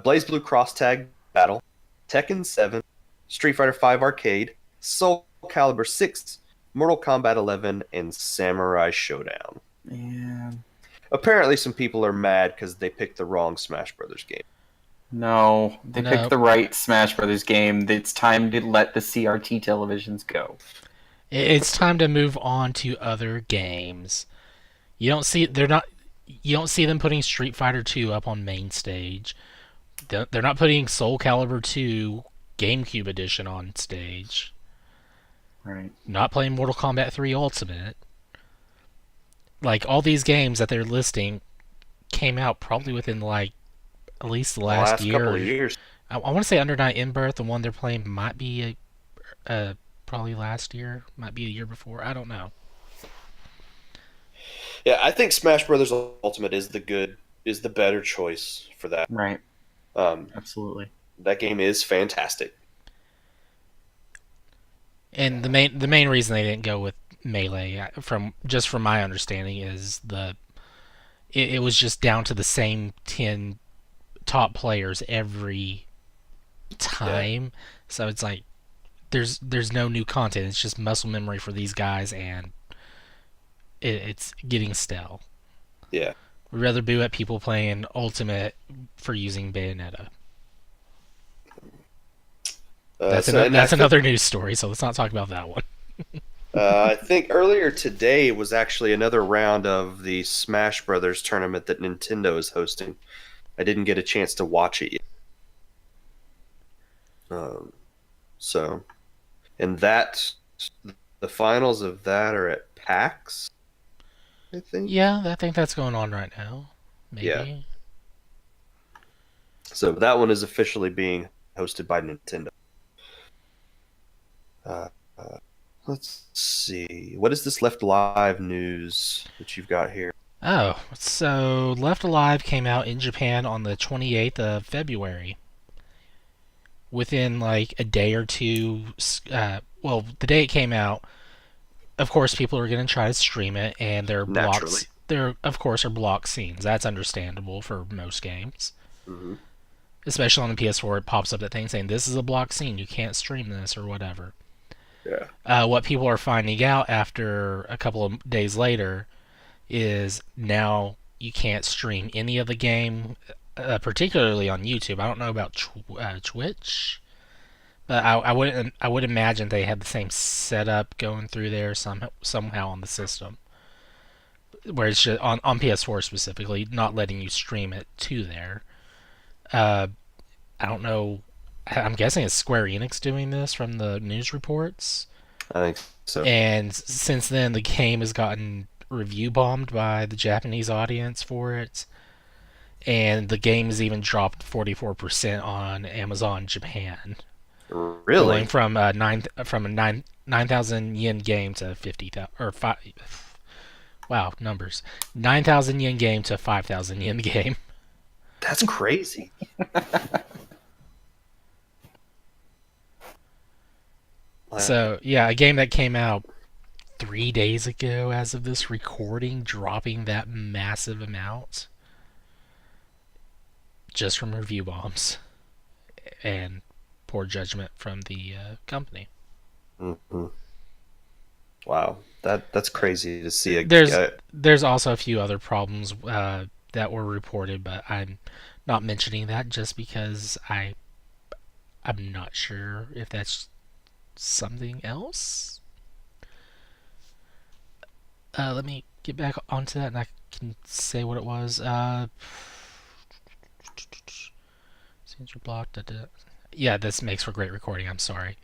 S1: Blaze Blue Cross Tag Battle, Tekken 7, Street Fighter 5 Arcade, Soul Calibur 6, Mortal Kombat 11, and Samurai Showdown.
S3: Yeah.
S1: Apparently, some people are mad because they picked the wrong Smash Brothers game.
S3: No, they picked the right Smash Brothers game. It's time to let the CRT televisions go.
S2: It's time to move on to other games. You don't see them putting Street Fighter 2 up on main stage. They're not putting Soul Calibur 2 GameCube edition on stage.
S3: Right.
S2: Not playing Mortal Kombat 3 Ultimate. Like all these games that they're listing came out probably within like at least the last year.
S1: Couple of years.
S2: I want to say Under Night in Birth, the one they're playing, might be probably last year, might be a year before. I don't know.
S1: Yeah, I think Smash Brothers Ultimate is the better choice for that.
S3: Right. Absolutely.
S1: That game is fantastic.
S2: And the main reason they didn't go with Melee, from my understanding, is it was just down to the same 10 top players every time. Yeah. So it's like there's no new content. It's just muscle memory for these guys, and it's getting stale.
S1: Yeah.
S2: We'd rather boo at people playing Ultimate for using Bayonetta. That's another news story, so let's not talk about that one.
S1: I think earlier today was actually another round of the Smash Brothers tournament that Nintendo is hosting. I didn't get a chance to watch it yet. And the finals of that are at PAX, I think.
S2: Yeah, I think that's going on right now. Maybe. Yeah.
S1: So that one is officially being hosted by Nintendo. Let's see. What is this Left Alive news that you've got here?
S2: Oh, so Left Alive came out in Japan on the 28th of February. Within like a day or two, well, the day it came out, of course, people are going to try to stream it, and there are
S1: Naturally.
S2: blocks. There, of course, are block scenes. That's understandable for most games.
S1: Hmm.
S2: Especially on the PS4, it pops up that thing saying, this is a block scene, you can't stream this, or whatever.
S1: Yeah.
S2: What people are finding out after a couple of days later is now you can't stream any of the game, particularly on YouTube. I don't know about Twitch, but I would imagine they had the same setup going through there somehow on the system, where it's just on PS4 specifically, not letting you stream it to there. Uh, I don't know. I'm guessing it's Square Enix doing this from the news reports.
S1: I think so.
S2: And since then, the game has gotten review bombed by the Japanese audience for it. And the game has even dropped 44% on Amazon Japan.
S1: Really?
S2: Going from a 9,000 yen game to 50,000 or 5. Wow, numbers. 9,000 yen game to 5,000 yen game.
S1: That's crazy.
S2: So, yeah, a game that came out 3 days ago as of this recording, dropping that massive amount just from review bombs and poor judgment from the company.
S1: Mm-hmm. Wow, that's crazy to see.
S2: There's also a few other problems that were reported, but I'm not mentioning that just because I'm not sure if that's something else. Let me get back onto that, and I can say what it was. Scenes are blocked. Yeah, this makes for great recording. I'm sorry.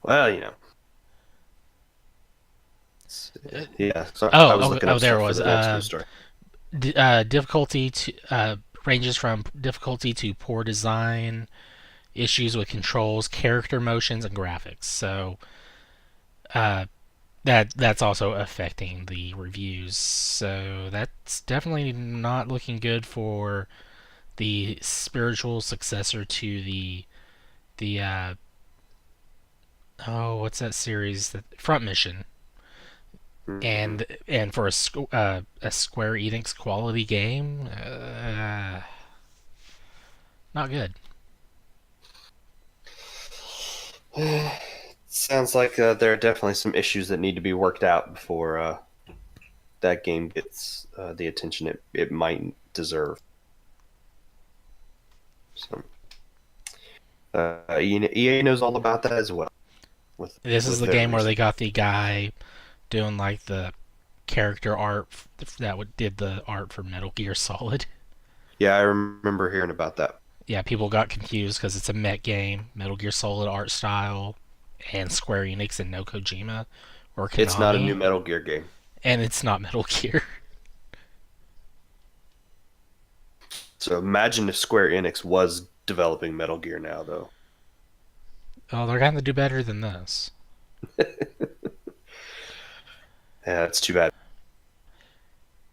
S1: Well, yeah. Sorry, I was looking up
S2: there
S1: stuff
S2: was.
S1: for the next news story.
S2: Difficulty ranges from difficulty to poor design, issues with controls, character motions, and graphics. So that's also affecting the reviews. So that's definitely not looking good for the spiritual successor to the what's that series, that Front Mission,
S1: Mm-hmm.
S2: and for a Square Enix quality game, not good.
S1: Sounds like there are definitely some issues that need to be worked out before that game gets the attention it might deserve. So, EA knows all about that as well.
S2: This is
S1: With
S2: the
S1: their
S2: game where they
S1: recent-
S2: got the guy doing like the character art that did the art for Metal Gear Solid.
S1: Yeah, I remember hearing about that.
S2: Yeah, people got confused because it's a mech game, Metal Gear Solid art style, and Square Enix and no Kojima or Konami.
S1: It's not a new Metal Gear game.
S2: And it's not Metal Gear.
S1: So imagine if Square Enix was developing Metal Gear now, though.
S2: Oh, they're going to do better than this.
S1: Yeah, it's too bad.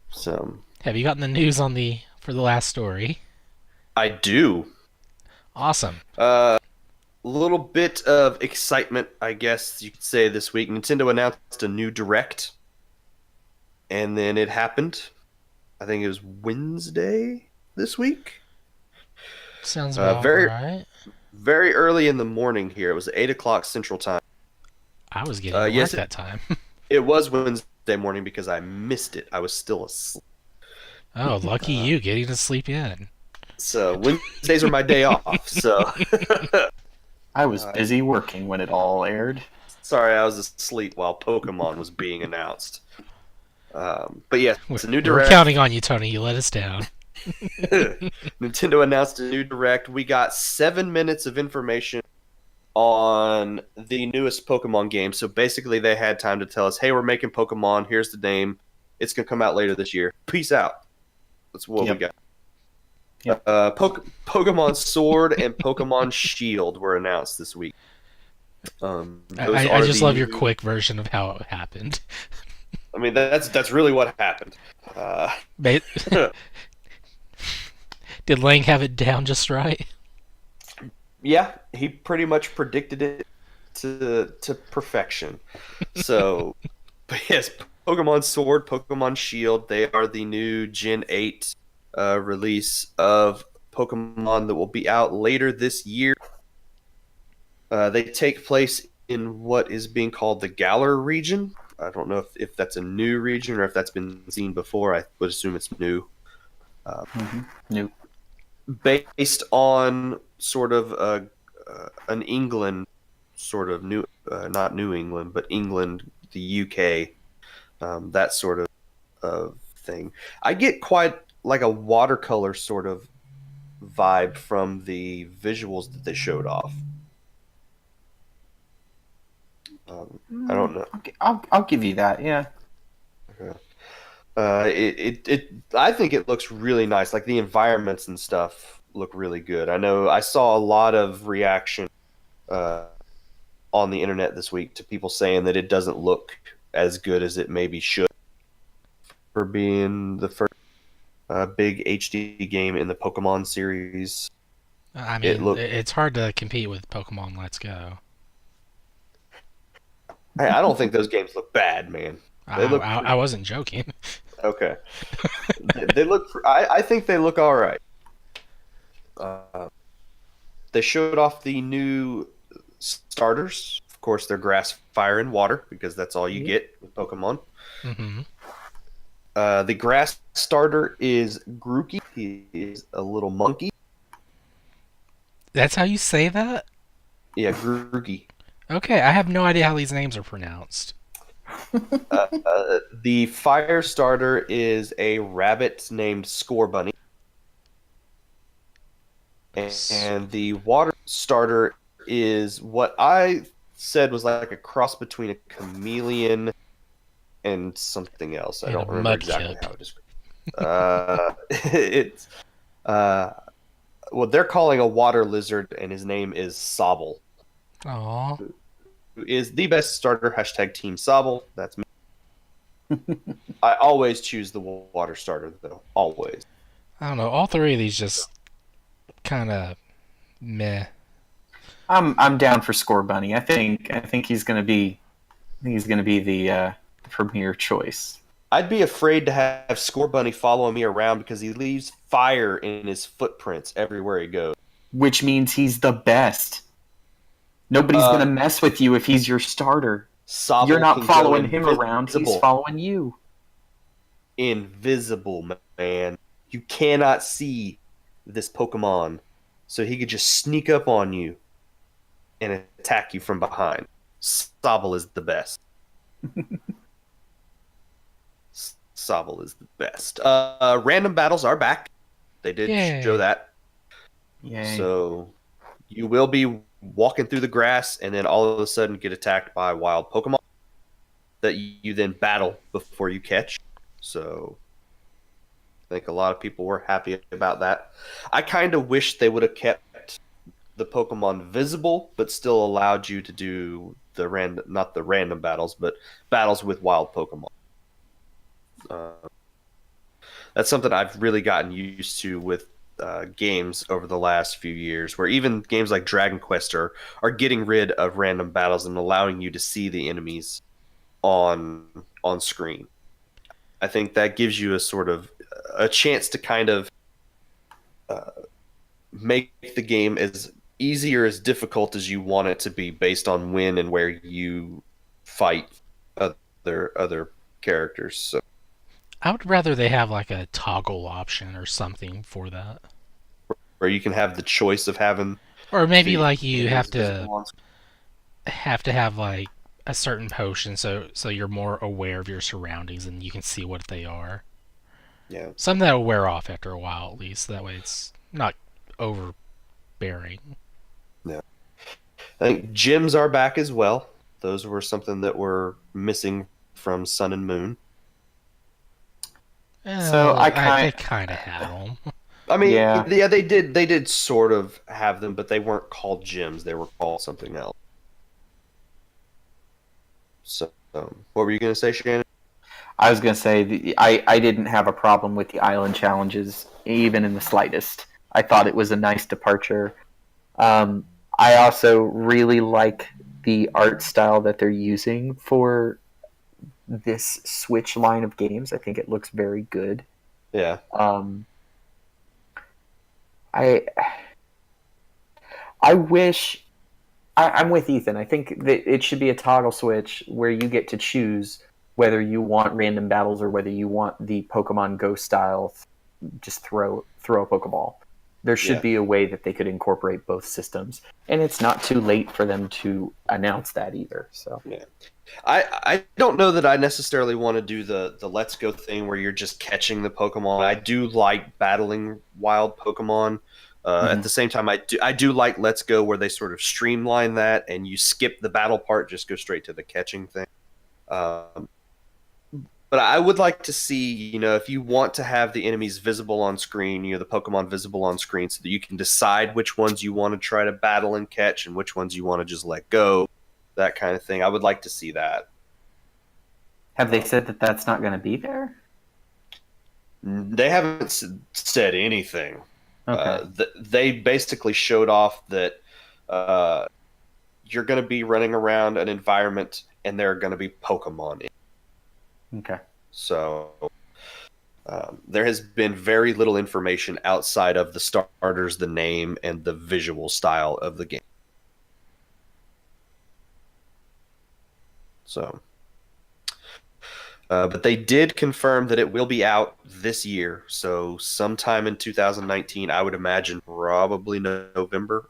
S1: So
S2: Have you gotten the news for the last story?
S1: I do.
S2: Awesome.
S1: A little bit of excitement, I guess you could say, this week. Nintendo announced a new Direct, and then it happened. I think it was Wednesday this week.
S2: Sounds about right.
S1: Very early in the morning here. It was 8 o'clock Central Time.
S2: I was getting to work that time.
S1: It was Wednesday morning because I missed it. I was still asleep.
S2: Oh, lucky you, getting to sleep in.
S1: So Wednesdays are my day off. So
S3: I was busy working when it all aired.
S1: sorry, I was asleep while Pokemon was being announced. But yeah, it's a new Direct.
S2: We're counting on you, Tony. You let us down.
S1: Nintendo announced a new Direct. We got 7 minutes of information on the newest Pokemon game. So basically, they had time to tell us, "Hey, we're making Pokemon. Here's the name. It's gonna come out later this year. Peace out." That's what we got.
S3: Yep.
S1: Pokemon Sword and Pokemon Shield were announced this week.
S2: I just love your quick version of how it happened.
S1: I mean, that's really what happened.
S2: Did Lang have it down just right?
S1: Yeah, he pretty much predicted it to perfection. So, but yes, Pokemon Sword, Pokemon Shield, they are the new Gen 8 release of Pokemon that will be out later this year. They take place in what is being called the Galar region. I don't know if that's a new region or if that's been seen before. I would assume it's new.
S3: New.
S1: Based on sort of an England, sort of new, not New England, but England, the UK, that sort of thing. I get quite like a watercolor sort of vibe from the visuals that they showed off. I don't know.
S3: I'll give you that. Yeah.
S1: I think it looks really nice. Like the environments and stuff look really good. I know I saw a lot of reaction uh, on the internet this week to people saying that it doesn't look as good as it maybe should for being the first big HD game in the Pokemon series.
S2: I
S1: It
S2: mean,
S1: looked.
S2: it's hard to compete with Pokemon Let's Go.
S1: I don't think those games look bad, man. They
S2: I,
S1: look
S2: I,
S1: pretty
S2: I wasn't joking.
S1: okay. They look. I think they look all right. Uh, they showed off the new starters. Of course, they're grass, fire, and water because that's all you get with Pokemon.
S2: Hmm.
S1: The grass starter is Grookey. He is a little monkey.
S2: That's how you say that?
S1: Yeah, Grookey.
S2: Okay, I have no idea how these names are pronounced.
S1: The fire starter is a rabbit named Score Bunny. And the water starter is what I said was like a cross between a chameleon and something else. I
S2: And a
S1: don't remember exactly
S2: Mudkip.
S1: how it is. It's what they're calling a water lizard, and his name is Sobble,
S2: Aw.
S1: who is the best starter. Hashtag Team Sobble. That's me. I always choose the water starter, though. Always.
S2: I don't know. All three of these just kind of meh.
S3: I'm down for Score Bunny. I think he's gonna be the premier choice.
S1: I'd be afraid to have Score Bunny following me around because he leaves fire in his footprints everywhere he goes.
S3: Which means he's the best. Nobody's
S1: Uh,
S3: gonna mess with you if he's your starter.
S1: Sobble
S3: You're not
S1: can
S3: following
S1: go
S3: him around, he's
S1: invisible.
S3: following you.
S1: Invisible, man. You cannot see this Pokemon, so he could just sneak up on you and attack you from behind. Sobble is the best. Sobble is the best. Random battles are back. They did
S2: Yay.
S1: show that.
S3: Yay.
S1: So you will be walking through the grass and then all of a sudden get attacked by wild Pokemon that you then battle before you catch. So I think a lot of people were happy about that. I kind of wish they would have kept the Pokemon visible, but still allowed you to do the random, not the random battles, but battles with wild Pokemon. Uh, that's something I've really gotten used to with games over the last few years, where even games like Dragon Quest are getting rid of random battles and allowing you to see the enemies on screen. I think that gives you a sort of a chance to kind of make the game as easy or as difficult as you want it to be based on when and where you fight other characters. So
S2: I would rather they have like a toggle option or something for that.
S1: where you can have the choice of having
S2: Or maybe
S1: the
S2: like you
S1: enemies visible on screen.
S2: have to have like a certain potion so you're more aware of your surroundings and you can see what they are.
S1: Yeah.
S2: Something that will wear off after a while at least. That way it's not overbearing.
S1: Yeah. I think gyms are back as well. Those were something that were missing from Sun and Moon.
S3: So
S2: they kind of had them.
S1: I mean,
S3: Yeah.
S1: yeah, they did sort of have them, but they weren't called gyms. They were called something else. So, what were you going to say, Shannon?
S3: I was gonna say I didn't have a problem with the island challenges even in the slightest. I thought it was a nice departure. I also really like the art style that they're using for this Switch line of games. I think it looks very good.
S1: Yeah.
S3: I I wish I'm with Ethan. I think that it should be a toggle switch where you get to choose whether you want random battles or whether you want the Pokemon Go style, just throw a Pokeball. There should be a way that they could incorporate both systems, and it's not too late for them to announce that either. So
S1: yeah, I don't know that I necessarily want to do the Let's Go thing where you're just catching the Pokemon. I do like battling wild Pokemon. At the same time, I do like Let's Go where they sort of streamline that and you skip the battle part, just go straight to the catching thing. But I would like to see, if you want to have the enemies visible on screen, the Pokemon visible on screen so that you can decide which ones you want to try to battle and catch and which ones you want to just let go, that kind of thing. I would like to see that.
S3: have they said that that's not going to be there?
S1: They haven't said anything.
S3: Okay.
S1: They basically showed off that you're going to be running around an environment and there are going to be Pokemon in it.
S3: Okay.
S1: So there has been very little information outside of the starters, the name, and the visual style of the game. So, but they did confirm that it will be out this year. So sometime in 2019, I would imagine probably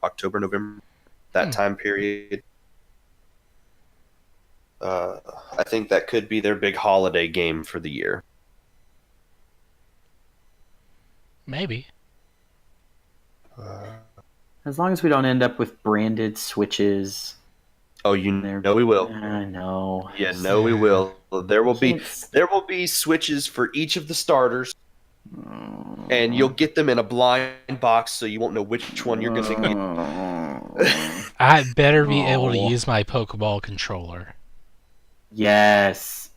S1: October, November, that time period. I think that could be their big holiday game for the year.
S2: Maybe.
S3: As long as we don't end up with branded Switches.
S1: Oh, we will.
S3: I know.
S1: Yeah, no, we will. There will be Switches for each of the starters, and you'll get them in a blind box, so you won't know which one you're going to get.
S2: I better be able to use my Pokeball controller.
S3: Yes.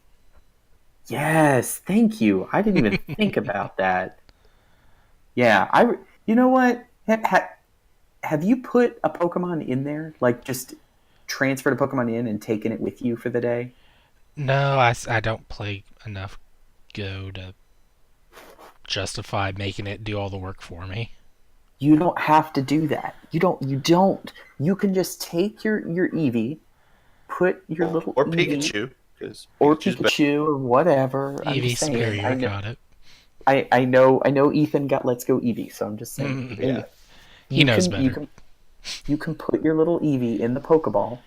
S3: Yes, thank you. I didn't even think about that. Yeah, you know what? Have you put a Pokemon in there? Like, just transferred a Pokemon in and taken it with you for the day?
S2: No, I don't play enough Go to justify making it do all the work for me.
S3: You don't have to do that. You don't. You can just take your Eevee, put your little
S1: or
S3: Eevee,
S1: Pikachu,
S3: or Pikachu or whatever.
S2: Eevee superior, got it.
S3: I know Ethan got Let's Go Eevee, so I'm just saying.
S2: Yeah. He knows better.
S3: You can put your little Eevee in the Pokeball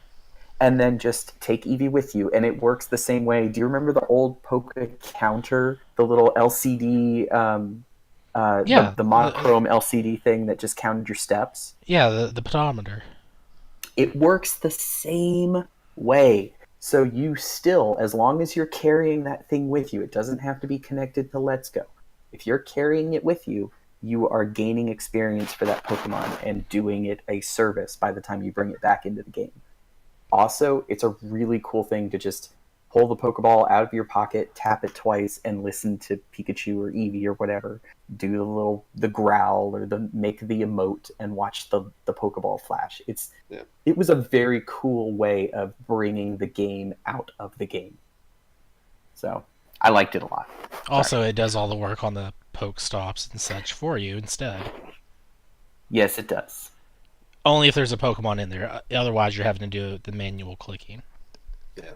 S3: and then just take Eevee with you, and it works the same way. Do you remember the old Poke Counter, the little LCD, the monochrome LCD thing that just counted your steps?
S2: Yeah, the pedometer.
S3: It works the same way. So you still, as long as you're carrying that thing with you, it doesn't have to be connected to Let's Go. If you're carrying it with you, you are gaining experience for that Pokemon and doing it a service by the time you bring it back into the game. Also, it's a really cool thing to just pull the Pokeball out of your pocket, tap it twice, and listen to Pikachu or Eevee or whatever do the growl or make the emote and watch the Pokeball flash. It was a very cool way of bringing the game out of the game. So I liked it a lot.
S2: Also, it does all the work on the Pokestops and such for you instead.
S3: Yes, it does.
S2: Only if there's a Pokemon in there. Otherwise, you're having to do the manual clicking.
S1: Yeah.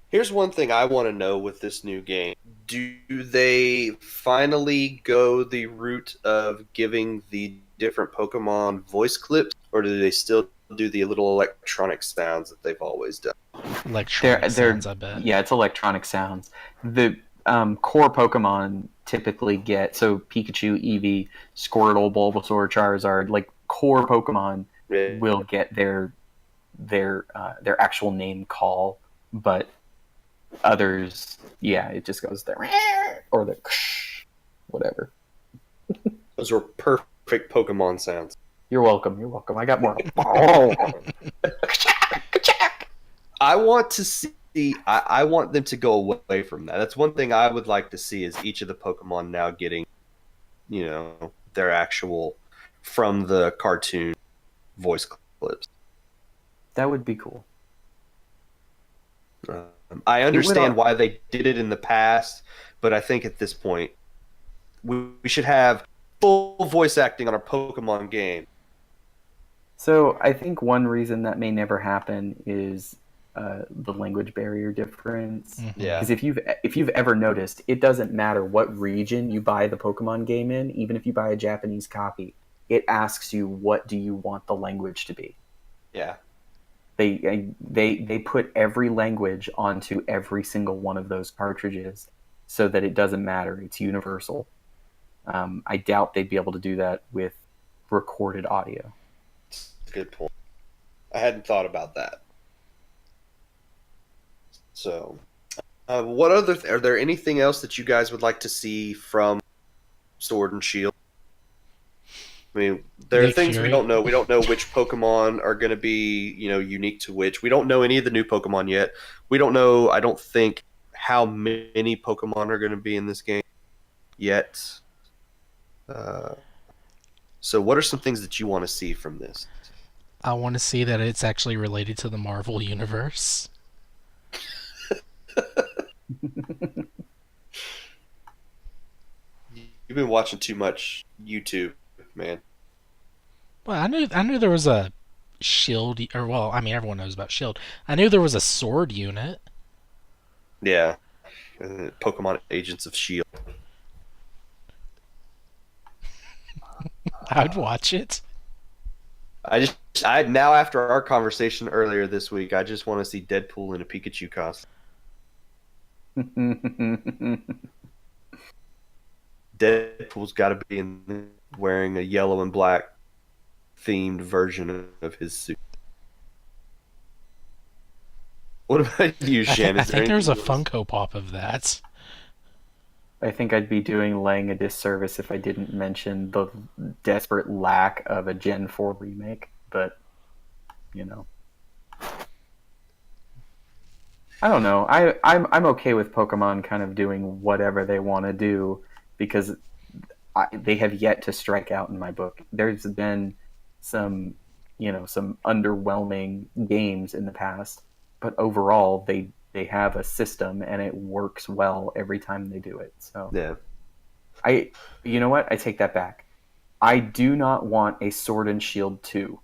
S1: Here's one thing I want to know with this new game. Do they finally go the route of giving the different Pokemon voice clips, or do they still do the little electronic sounds that they've always done?
S2: Electronic sounds, I bet.
S3: Yeah, it's electronic sounds. The core Pokemon typically get, so Pikachu, Eevee, Squirtle, Bulbasaur, Charizard, like core Pokemon will get their actual name call, but others, it just goes there or the whatever.
S1: Those were perfect Pokemon sounds.
S3: You're welcome. I got more.
S1: I want to see. I want them to go away from that. That's one thing I would like to see, is each of the Pokemon now getting, their actual from the cartoon voice clips.
S3: That would be cool.
S1: I understand why they did it in the past, but I think at this point we should have full voice acting on our Pokemon game.
S3: So I think one reason that may never happen is the language barrier difference.
S1: Yeah.
S3: Because if you've ever noticed, it doesn't matter what region you buy the Pokemon game in, even if you buy a Japanese copy, it asks you what do you want the language to be.
S1: Yeah.
S3: They put every language onto every single one of those cartridges so that it doesn't matter. It's universal. I doubt they'd be able to do that with recorded audio.
S1: That's a good point. I hadn't thought about that. So, are there anything else that you guys would like to see from Sword and Shield? I mean, there are things we don't know. We don't know which Pokemon are going to be, unique to which. We don't know any of the new Pokemon yet. We don't know, I don't think, how many Pokemon are going to be in this game yet. So what are some things that you want to see from this?
S2: I want to see that it's actually related to the Marvel Universe.
S1: You've been watching too much YouTube, man.
S2: Well, I knew there was a Shield, everyone knows about Shield. I knew there was a Sword unit.
S1: Yeah, Pokemon Agents of Shield.
S2: I'd watch it.
S1: Now after our conversation earlier this week, I just want to see Deadpool in a Pikachu costume. Deadpool's got to be wearing a yellow and black themed version of his suit. What about you, Shannon?
S2: I think there's a Funko Pop of that.
S3: I think I'd be doing Lang a disservice if I didn't mention the desperate lack of a Gen 4 remake, but, I don't know. I'm okay with Pokemon kind of doing whatever they want to do because they have yet to strike out in my book. There's been some underwhelming games in the past, but overall they have a system and it works well every time they do it. So
S1: yeah,
S3: you know what? I take that back. I do not want a Sword and Shield 2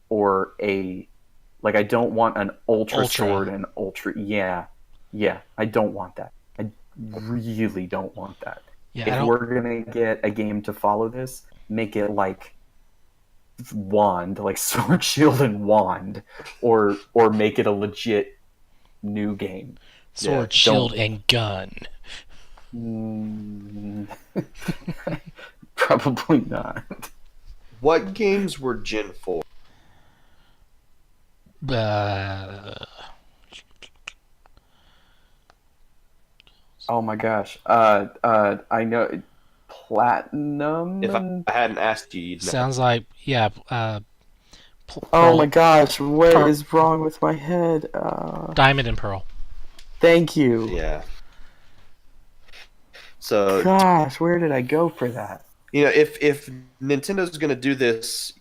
S3: or I don't want an Ultra Sword and Ultra. Yeah, I don't want that. I really don't want that.
S2: Yeah,
S3: if we're gonna get a game to follow this, make it like Wand, like Sword, Shield, and Wand, or make it a legit new game.
S2: Sword, Shield, and Gun.
S3: Probably not.
S1: What games were Gen 4?
S3: Oh my gosh. I know Platinum.
S1: If I hadn't asked you, you'd know.
S2: Sounds like
S3: oh my gosh, what is wrong with my head?
S2: Diamond and Pearl.
S3: Thank you.
S1: Yeah. So
S3: gosh, where did I go for that?
S1: If Nintendo's going to do this,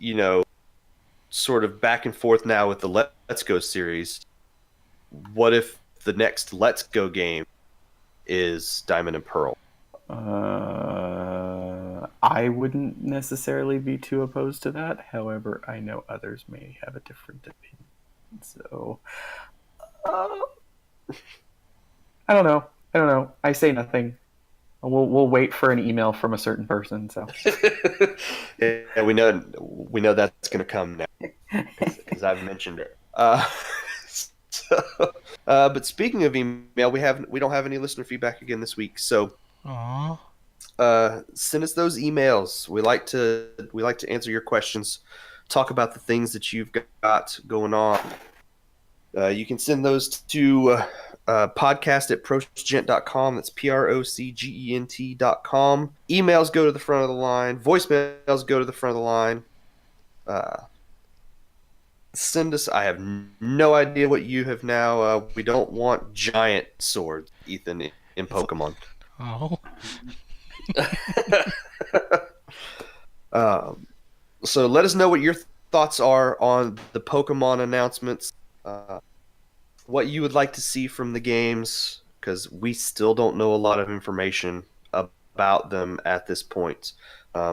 S1: sort of back and forth now with the Let's Go series, what if the next Let's Go game is Diamond and Pearl?
S3: I wouldn't necessarily be too opposed to that. However, I know others may have a different opinion. So, I don't know. I say nothing. We'll wait for an email from a certain person. So,
S1: yeah, we know that's going to come now because I've mentioned it. But speaking of email, we don't have any listener feedback again this week. So, send us those emails. We like to answer your questions, talk about the things that you've got going on. You can send those to podcast@procegent.com. That's procegent.com. Emails go to the front of the line. Voicemails go to the front of the line. Send us. I have no idea what you have now. We don't want giant swords, Ethan, in Pokemon.
S2: Oh.
S1: So let us know what you're thoughts are on the Pokemon announcements, what you would like to see from the games, because we still don't know a lot of information about them at this point.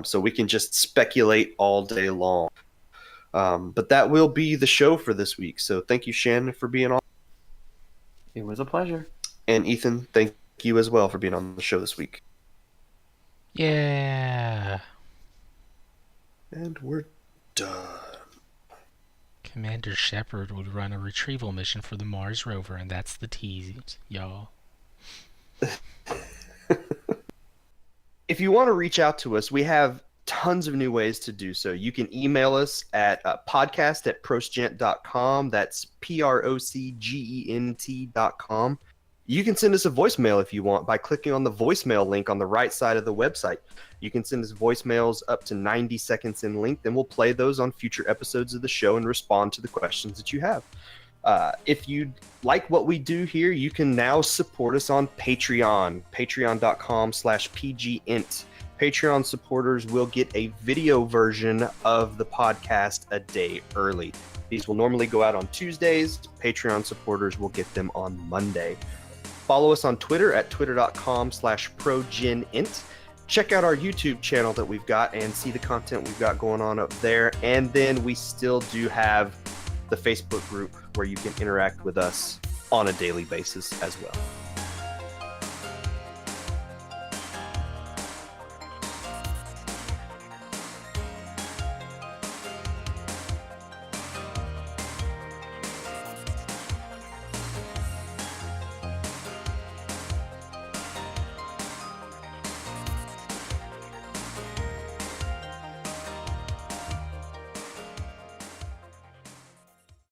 S1: So we can just speculate all day long. But that will be the show for this week. So thank you, Shannon, for being on.
S3: It was a pleasure.
S1: And Ethan, thank you as well for being on the show this week.
S2: Yeah.
S1: And we're done.
S2: Commander Shepard would run a retrieval mission for the Mars rover, and that's the tease, y'all.
S1: If you want to reach out to us, we have tons of new ways to do so. You can email us at podcast@procgent.com. That's PROCGENT.com. You can send us a voicemail if you want by clicking on the voicemail link on the right side of the website. You can send us voicemails up to 90 seconds in length, and we'll play those on future episodes of the show and respond to the questions that you have. If you like what we do here, you can now support us on Patreon, patreon.com/pgint. Patreon supporters will get a video version of the podcast a day early. These will normally go out on Tuesdays. Patreon supporters will get them on Monday. Follow us on Twitter at twitter.com/progenint. Check out our YouTube channel that we've got and see the content we've got going on up there. And then we still do have the Facebook group where you can interact with us on a daily basis as well.